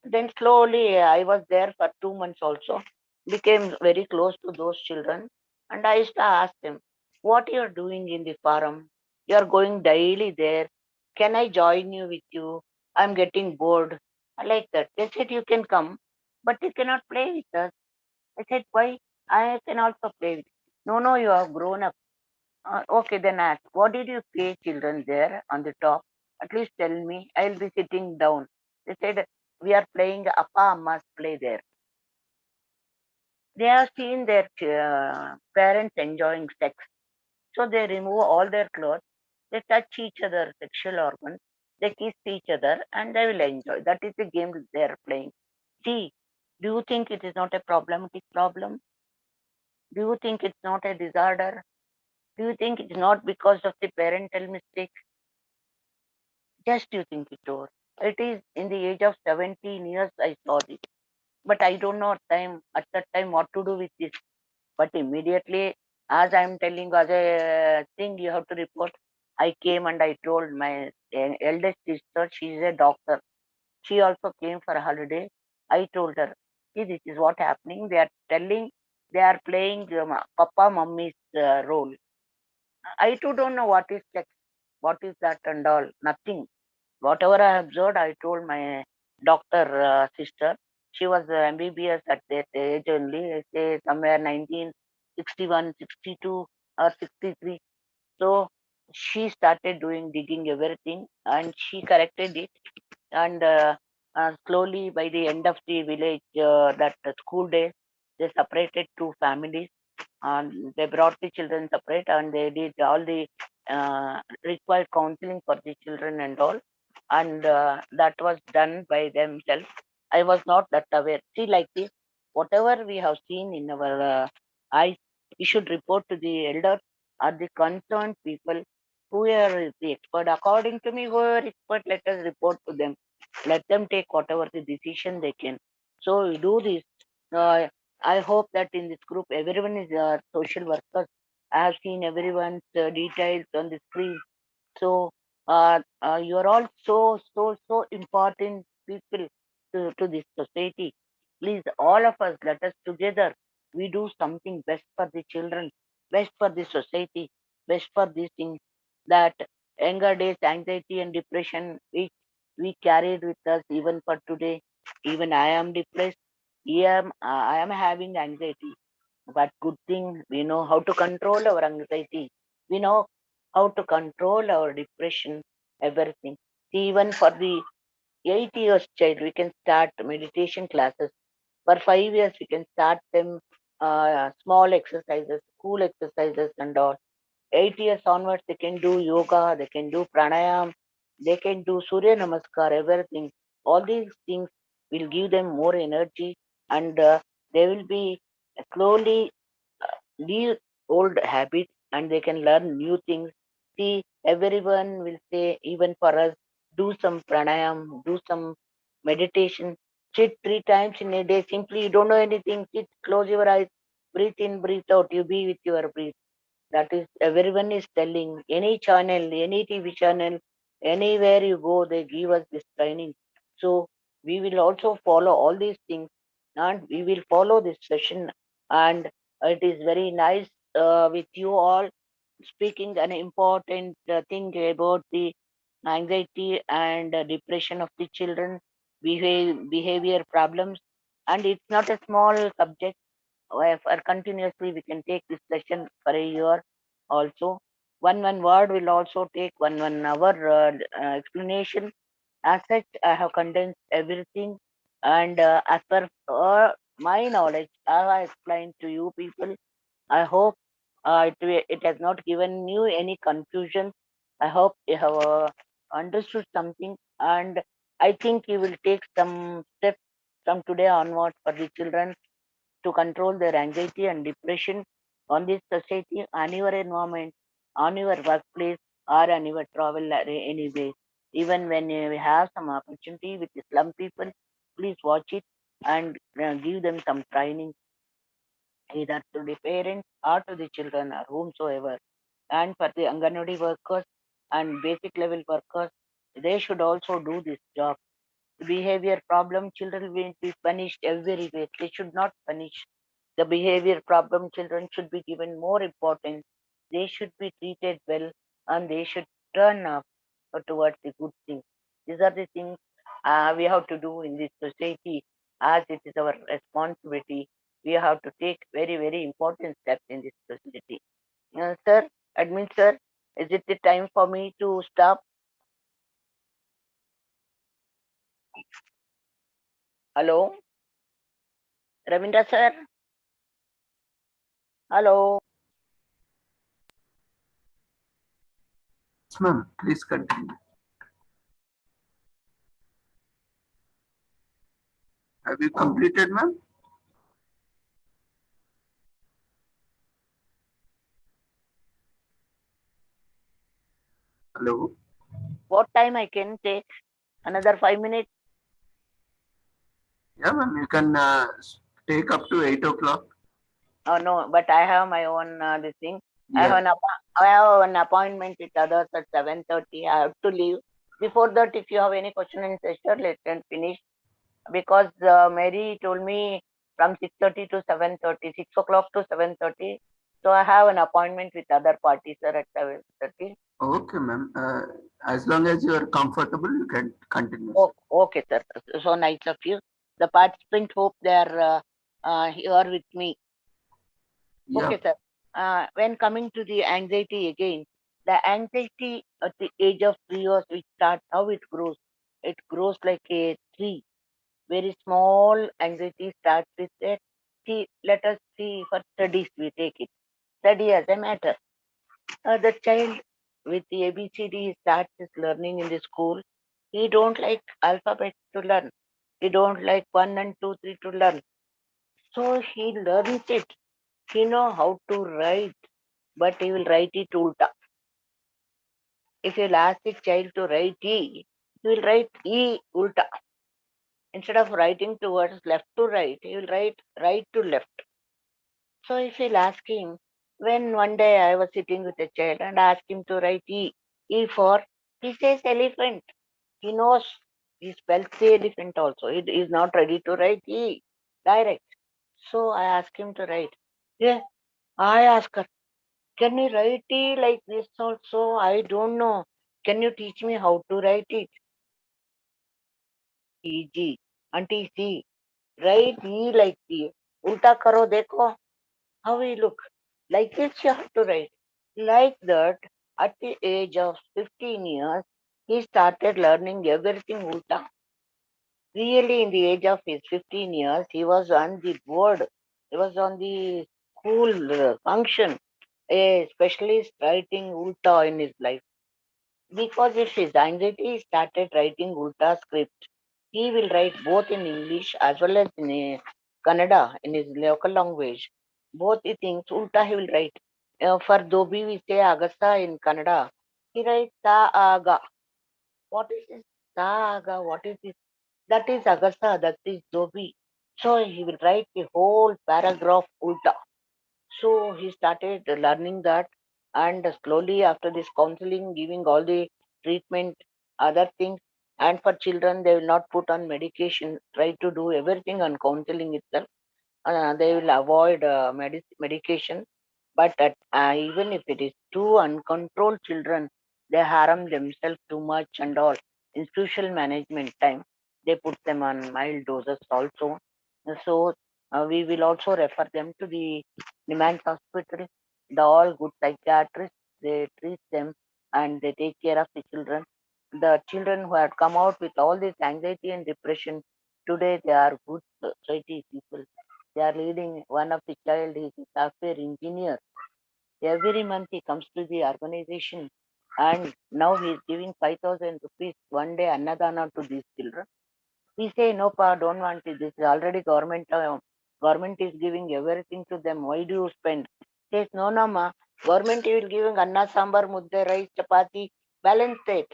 Speaker 3: Then slowly I was there for 2 months also, became very close to those children. And I used to ask them, what you are doing in the forum? You are going daily there. Can I join you with you? I'm getting bored. like that. They said, you can come, but you cannot play with us. I said, why? I can also play with you. No, no, you have grown up. Okay, then ask, what did you play children there on the top? At least tell me. I'll be sitting down. They said, we are playing Appa Amma's play there. They have seen their parents enjoying sex. So they remove all their clothes, they touch each other sexual organs, they kiss each other, and they will enjoy. That is the game they are playing. See, do you think it is not a problematic problem? Do you think it's not a disorder? Do you think it's not because of the parental mistake? Just you think it over. It is in the age of 17 years I saw this. But I don't know at that time what to do with this. But immediately, as I'm telling as a thing you have to report, I came and I told my eldest sister, she is a doctor. She also came for a holiday. I told her, see, this is what happening. They are telling, they are playing Papa Mummy's role. I too don't know what is sex, what is that and all. Nothing. Whatever I observed, I told my doctor sister. She was MBBS at that age only. I say somewhere 1961, 62 or 63. So she started doing digging everything and she corrected it. And slowly by the end of the village, that school days, they separated two families and they brought the children separate and they did all the required counseling for the children and all, and that was done by themselves. I was not that aware. See, like this, whatever we have seen in our eyes, we should report to the elders or the concerned people. Whoever is the expert, according to me, whoever is expert, let us report to them. Let them take whatever the decision they can. So we do this. Uh, I hope that in this group everyone is social workers. I have seen everyone's details on the screen. So you are all so important people to this society. Please, all of us, let us together. We do something best for the children, best for the society, best for these things. That younger days anxiety and depression, which we carried with us even for today. Even I am depressed. I am having anxiety. But good thing we know how to control our anxiety. We know how to control our depression, everything. Even for the 8 years child, we can start meditation classes. For 5 years, we can start them small exercises, school exercises, and all. 8 years onwards, they can do yoga, they can do pranayam, they can do Surya Namaskar, everything. All these things will give them more energy and they will be slowly leave old habits and they can learn new things. See, everyone will say, even for us, do some pranayam, do some meditation, sit 3 times in a day. Simply, you don't know anything, sit, close your eyes, breathe in, breathe out, you be with your breath. That is, everyone is telling, any channel, any TV channel, anywhere you go, they give us this training. So, we will also follow all these things and we will follow this session. And it is very nice with you all speaking an important thing about the anxiety and depression of the children, behavior problems. And it's not a small subject for continuously we can take this session for a year also. One word will also take one hour explanation. As such, I have condensed everything, and as per my knowledge, as I explained to you people, I hope it has not given you any confusion. I hope you have understood something, and I think you will take some steps from today onwards for the children to control their anxiety and depression on this society, on your environment, on your workplace, or on your travel anyway. Even when you have some opportunity with the slum people, please watch it and give them some training, either to the parents or to the children or whomsoever. And for the Anganwadi workers and basic level workers, they should also do this job. Behavior problem children will be punished every way. They should not punish the behavior problem children should be given more importance. They should be treated well and they should turn up towards the good things. These are the things we have to do in this society, as it is our responsibility. We have to take very, very important steps in this society. Sir, admin sir, is it the time for me to stop? Hello, Ravindra sir. Hello.
Speaker 1: Yes, ma'am. Please continue. Have you completed, ma'am? Hello.
Speaker 3: What time I can take? Another 5 minutes?
Speaker 1: Yeah, ma'am. You can take up to 8 o'clock.
Speaker 3: Oh no, but I have my own this thing.
Speaker 1: Yeah.
Speaker 3: I have an appointment with others at 7:30. I have to leave. Before that, if you have any question and answer, let them finish. Because Mary told me from 6:30 to 7:30, 6 o'clock to 7:30. So I have an appointment with other parties, sir, at 7:30.
Speaker 1: Okay, ma'am. As long as you are comfortable, you can continue.
Speaker 3: Oh, okay, sir. So nice of you. The participant hope they are here with me.
Speaker 1: Yeah.
Speaker 3: Okay, sir. When coming to the anxiety again, the anxiety at the age of 3 years, we start how it grows. It grows like a tree. Very small anxiety starts with that. See, let us see for studies we take it. Study as a matter. The child with the ABCD starts his learning in the school. He don't like alphabet to learn. He don't like 1 and 2, 3 to learn. So he learns it. He know how to write, but he will write it ulta. If you'll ask the child to write E, he will write E ulta. Instead of writing towards left to right, he will write right to left. So if you'll ask him, when one day I was sitting with a child and asked him to write E for, he says elephant. He knows, he spells the elephant also. He is not ready to write E direct. So I asked him to write. Yeah, I asked her, can you write it like this also? I don't know. Can you teach me how to write it? EG. Auntie, see, write E like E. Ulta karo dekho. How we look. Like this you have to write. Like that, at the age of 15 years, he started learning everything ulta. Really, in the age of his 15 years, he was on the board. He was on the school function. A specialist writing ulta in his life. Because if his anxiety started writing ulta script, he will write both in English as well as in Kannada, in his local language. Both the things ulta he will write. For Dobi we say Agasta in Kannada. He writes Sa Aga. What is this? Sa Aga. What is this? That is Agasta. That is Dobi. So he will write the whole paragraph ulta. So he started learning that, and slowly after this counseling, giving all the treatment, other things, and for children, they will not put on medication, try to do everything on counseling itself. They will avoid medication, but even if it is too uncontrolled children, they harm themselves too much and all. In social management time, they put them on mild doses also. So we will also refer them to the Nimans Hospital. The all good psychiatrists, they treat them and they take care of the children. The children who had come out with all this anxiety and depression, today they are good society people. They are leading one of the child, he is a software engineer. Every month he comes to the organization and now he is giving 5,000 rupees one day Annadana to these children. We say, no, pa, don't want it. This is already government. Government is giving everything to them. Why do you spend? Says, no, no, ma. Government will giving anna sambar, mudde, rice, chapati, balance it.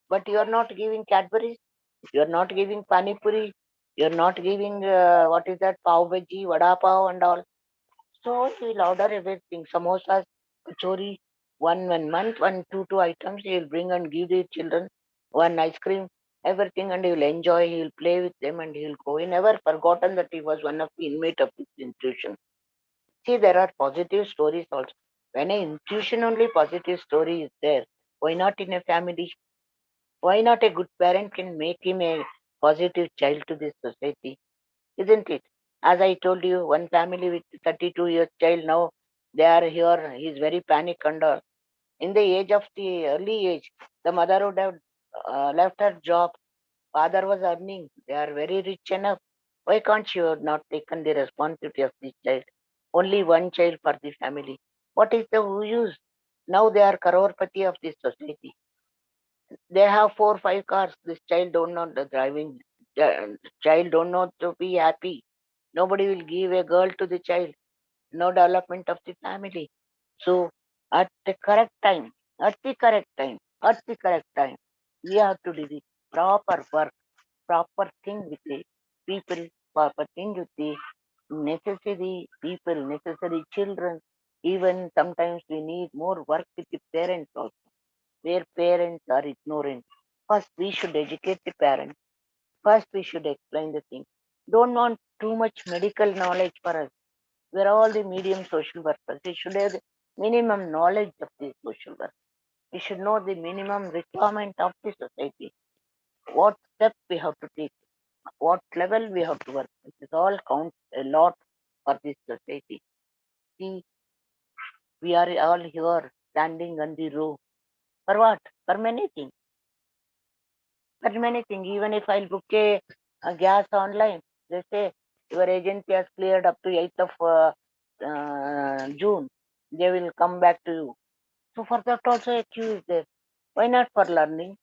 Speaker 3: But you are not giving Cadbury's. You are not giving pani puri. You are not giving what is that pav bhaji, vada pav and all. So he will order everything. Samosas, kachori, one month, two items. He will bring and give the children one ice cream, everything, and he will enjoy. He will play with them and he will go. He never forgotten that he was one of the inmate of this institution. See, there are positive stories also. When an institution only positive story is there, why not in a family? Why not a good parent can make him a positive child to this society, isn't it? As I told you, one family with 32 years child now they are here. He is very panic under. In the age of the early age, the mother would have left her job. Father was earning. They are very rich enough. Why can't you have not taken the responsibility of this child? Only one child for the family. What is the use? Now they are crorepati of this society. They have 4 5 cars. This child don't know the driving. Child don't know to be happy. Nobody will give a girl to the child. No development of the family. So at the correct time, at the correct time, at the correct time, we have to do the proper work, proper thing with the people, proper thing with the necessary people, necessary children. Even sometimes we need more work with the parents also, where parents are ignorant. First, we should educate the parents. First, we should explain the thing. Don't want too much medical knowledge for us. We're all the medium social workers. We should have the minimum knowledge of the social work. We should know the minimum requirement of the society. What step we have to take, what level we have to work. This all counts a lot for this society. See, we are all here standing on the row. For what? For many things. For many things. Even if I'll book a gas online, they say your agency has cleared up to 8th of June. They will come back to you. So for that also a queue is there. Why not for learning?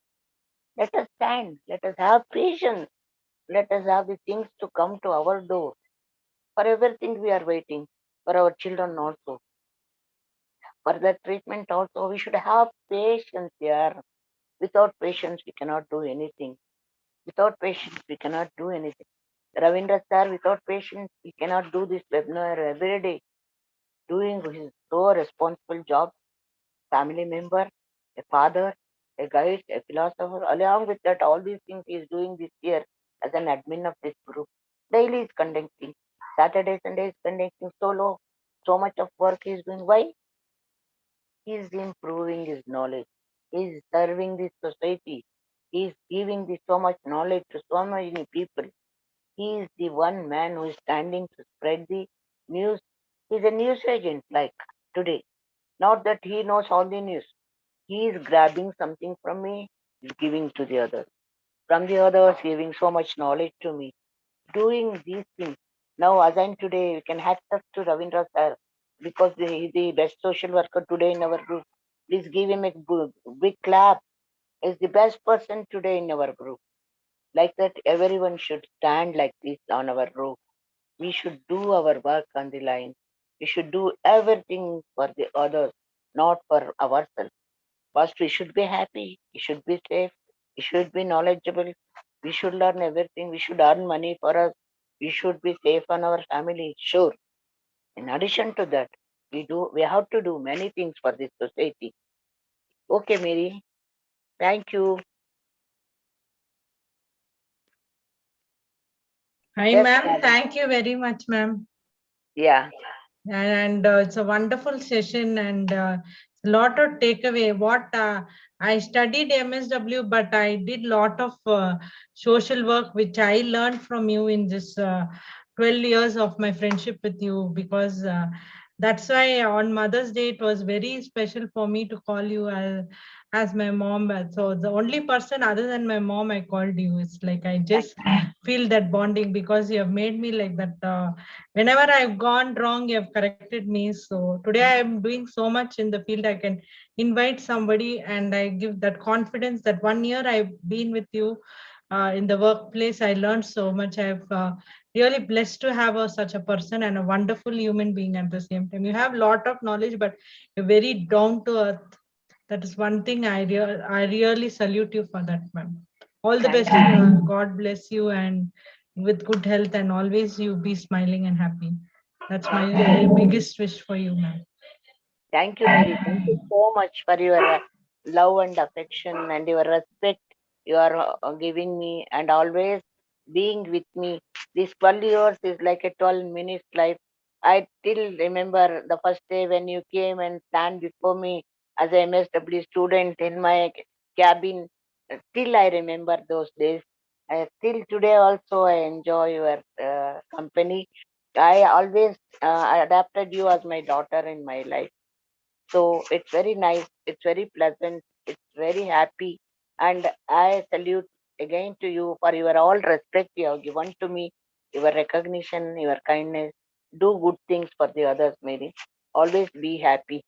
Speaker 3: Let us stand. Let us have patience. Let us have the things to come to our door. For everything we are waiting. For our children also. For the treatment also. We should have patience here. Without patience, we cannot do anything. Without patience, we cannot do anything. Ravindra sir, without patience, we cannot do this webinar every day. Doing his so responsible job, family member, a father, a guide, a philosopher. Along with that, all these things he is doing this year as an admin of this group. Daily is conducting. Saturday, Sunday is conducting solo. So much of work he is doing. Why? He is improving his knowledge. He is serving this society. He is giving this so much knowledge to so many people. He is the one man who is standing to spread the news. He is a news agent like today. Not that he knows all the news. He is grabbing something from me, is giving to the others. From the others, giving so much knowledge to me. Doing these things. Now, as I'm today, we can hat up to Ravindra sir because he is the best social worker today in our group. Please give him a big clap. He's the best person today in our group. Like that, everyone should stand like this on our roof. We should do our work on the line. We should do everything for the others, not for ourselves. First, we should be happy. We should be safe. We should be knowledgeable. We should learn everything. We should earn money for us. We should be safe on our family. Sure. In addition to that, we have to do many things for this society. Okay, Mary. Thank you.
Speaker 4: Hi,
Speaker 3: Yes,
Speaker 4: ma'am.
Speaker 3: madam.
Speaker 4: Thank you very much, ma'am.
Speaker 3: Yeah.
Speaker 4: And it's a wonderful session and a lot of takeaway. What I studied MSW, but I did lot of social work, which I learned from you in this 12 years of my friendship with you, because that's why on Mother's Day, it was very special for me to call you as my mom. So the only person other than my mom I called you. It's like I just feel that bonding because you have made me like that. Whenever I've gone wrong, you have corrected me. So today I am doing so much in the field. I can invite somebody and I give that confidence that 1 year I've been with you in the workplace. I learned so much. I've really blessed to have such a person and a wonderful human being at the same time. You have a lot of knowledge, but you're very down to earth. That is one thing I really salute you for that, ma'am. All the
Speaker 3: Thank
Speaker 4: best.
Speaker 3: you.
Speaker 4: God bless you and with good health and always you be smiling and happy. That's my
Speaker 3: Thank you.
Speaker 4: biggest wish for you, ma'am.
Speaker 3: Thank you, Mary. Thank you so much for your love and affection and your respect you are giving me and always being with me. This 12 years is like a 12 minutes life. I still remember the first day when you came and stand before me as a MSW student in my cabin. Still, I remember those days. Still today also I enjoy your company. I always adapted you as my daughter in my life. So it's very nice, it's very pleasant, it's very happy. And I salute again to you for your all respect you have given to me, your recognition, your kindness. Do good things for the others, Mary. Always be happy.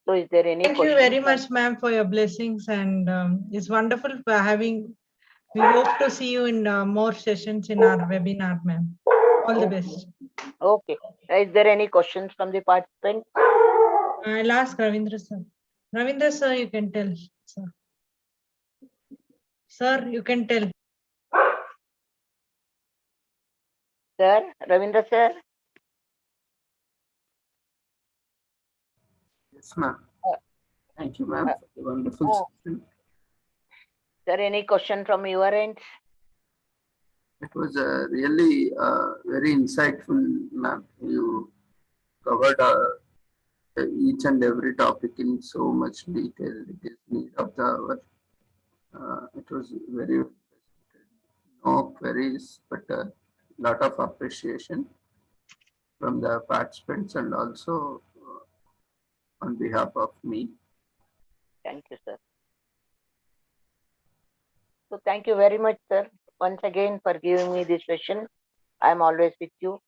Speaker 3: So is there any
Speaker 4: Thank you
Speaker 3: question
Speaker 4: very
Speaker 3: from
Speaker 4: much, ma'am, for your blessings. And it's wonderful for having. We hope to see you in more sessions in our webinar, ma'am. All the
Speaker 3: okay.
Speaker 4: best.
Speaker 3: Okay. Is there any questions from the participants?
Speaker 4: I'll ask Ravindra sir. Ravindra sir, you can tell. Sir, sir, you can tell.
Speaker 3: Sir, Ravindra sir?
Speaker 1: Yes, ma'am.
Speaker 3: Uh,
Speaker 1: Thank you, ma'am,
Speaker 3: uh,
Speaker 1: for the wonderful
Speaker 3: uh,
Speaker 1: session.
Speaker 3: sir, any question from your end?
Speaker 1: It was really very insightful, ma'am. You covered each and every topic in so much detail. It is need of the hour. It was very well presented. No queries, but a lot of appreciation from the participants and also on behalf of me.
Speaker 3: Thank you, sir. So thank you very much, sir, once again for giving me this session. I'm always with you.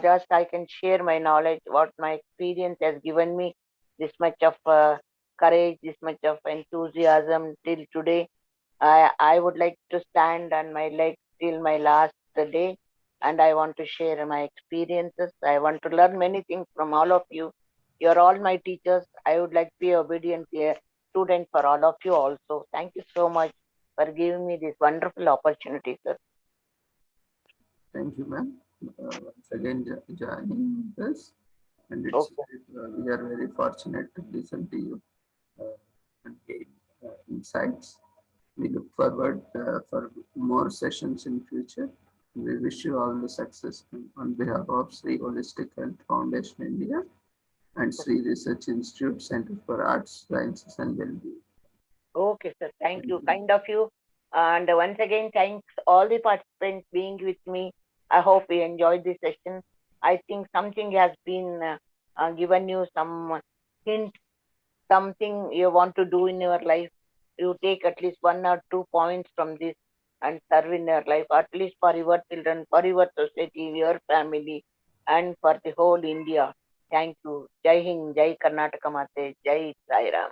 Speaker 3: Just I can share my knowledge, what my experience has given me this much of courage, this much of enthusiasm till today. I would like to stand on my legs till my last day, and I want to share my experiences. I want to learn many things from all of you. You're all my teachers. I would like to be obedient student for all of you also. Thank you so much for giving me this wonderful opportunity, sir.
Speaker 1: Thank you, ma'am. Once again joining us, and
Speaker 3: Okay.
Speaker 1: we are very fortunate to listen to you and gain insights. We look forward for more sessions in future. We wish you all the success on behalf of Sri Holistic Health Foundation India and Sri Research Institute Center for Arts, Sciences and Wellbeing.
Speaker 3: Okay, sir. Thank
Speaker 1: Thank
Speaker 3: you.
Speaker 1: you.
Speaker 3: Kind of you. And once again, thanks all the participants being with me. I hope you enjoyed this session. I think something has been given you some hint, something you want to do in your life. You take at least 1 or 2 points from this and serve in your life, at least for your children, for your society, your family, and for the whole India. Thank you. Jai Hind, Jai Karnataka Mate, Jai Sai Ram.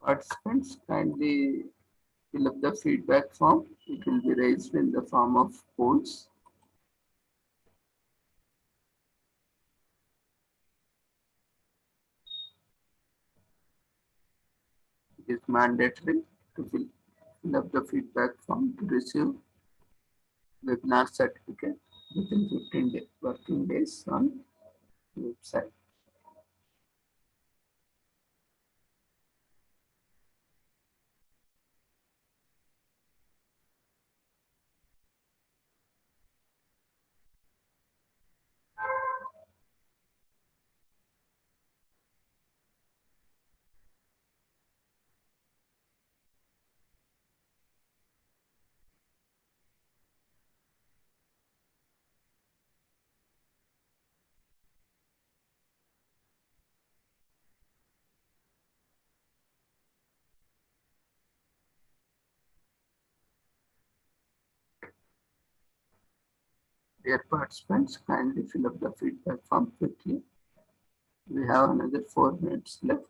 Speaker 1: Participants, kindly fill up the feedback form. It will be raised in the form of polls. It is mandatory to fill up the feedback form to receive webinar certificate within 15 working days on website. Dear participants, kindly fill up the feedback form quickly. We have another 4 minutes left.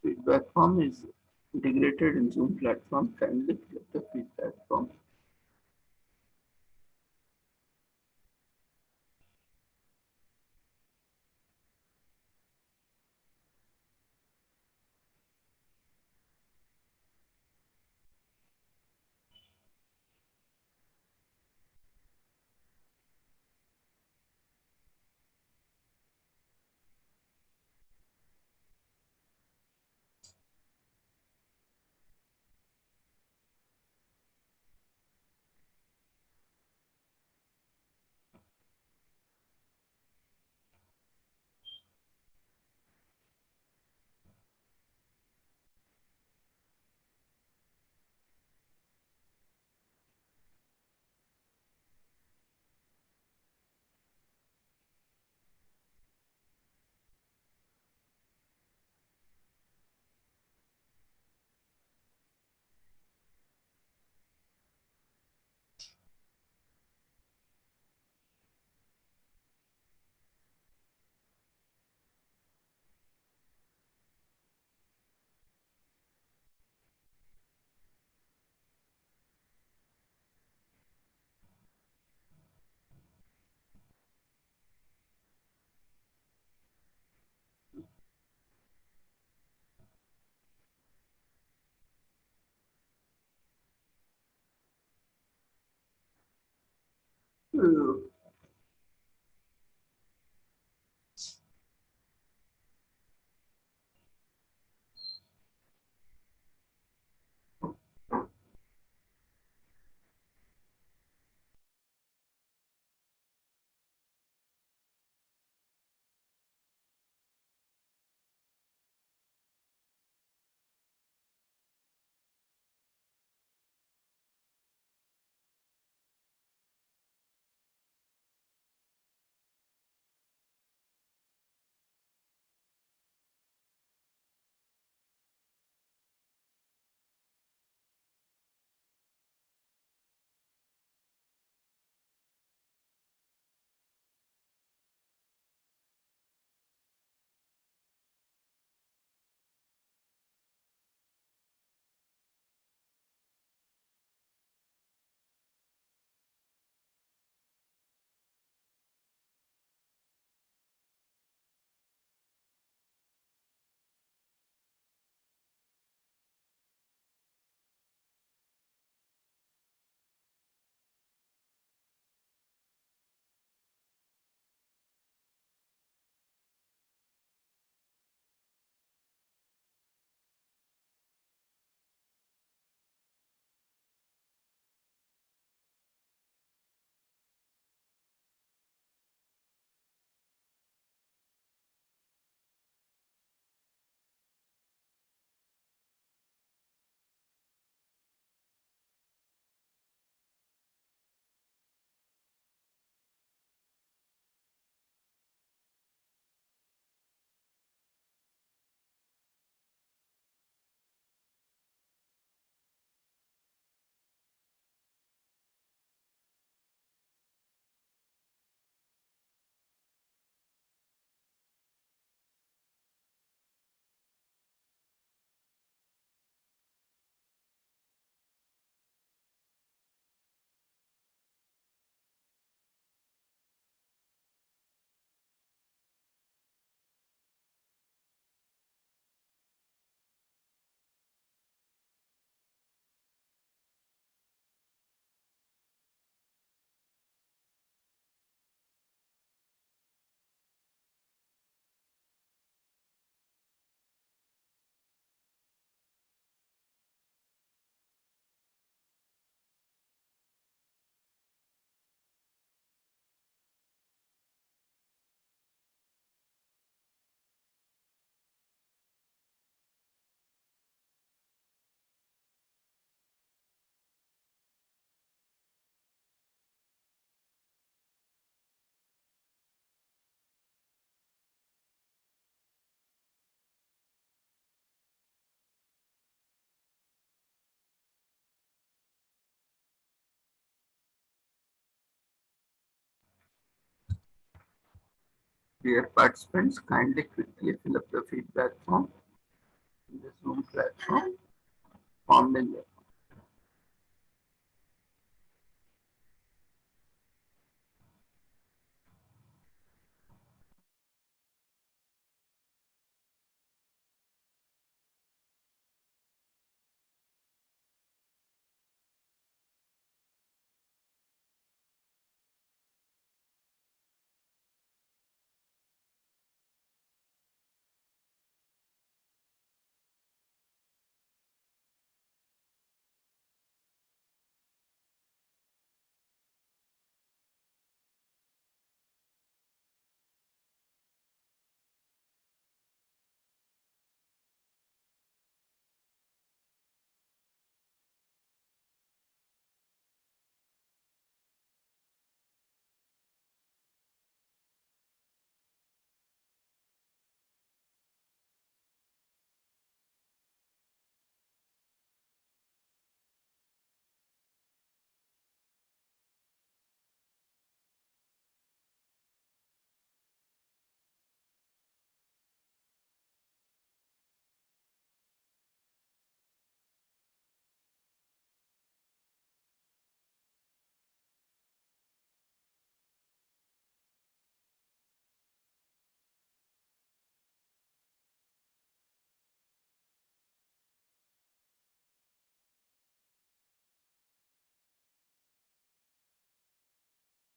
Speaker 1: Feedback form is integrated in Zoom platform. Kindly fill up the feedback form. Uh, Dear participants, kindly quickly fill up the feedback form. in the Zoom platform formed in the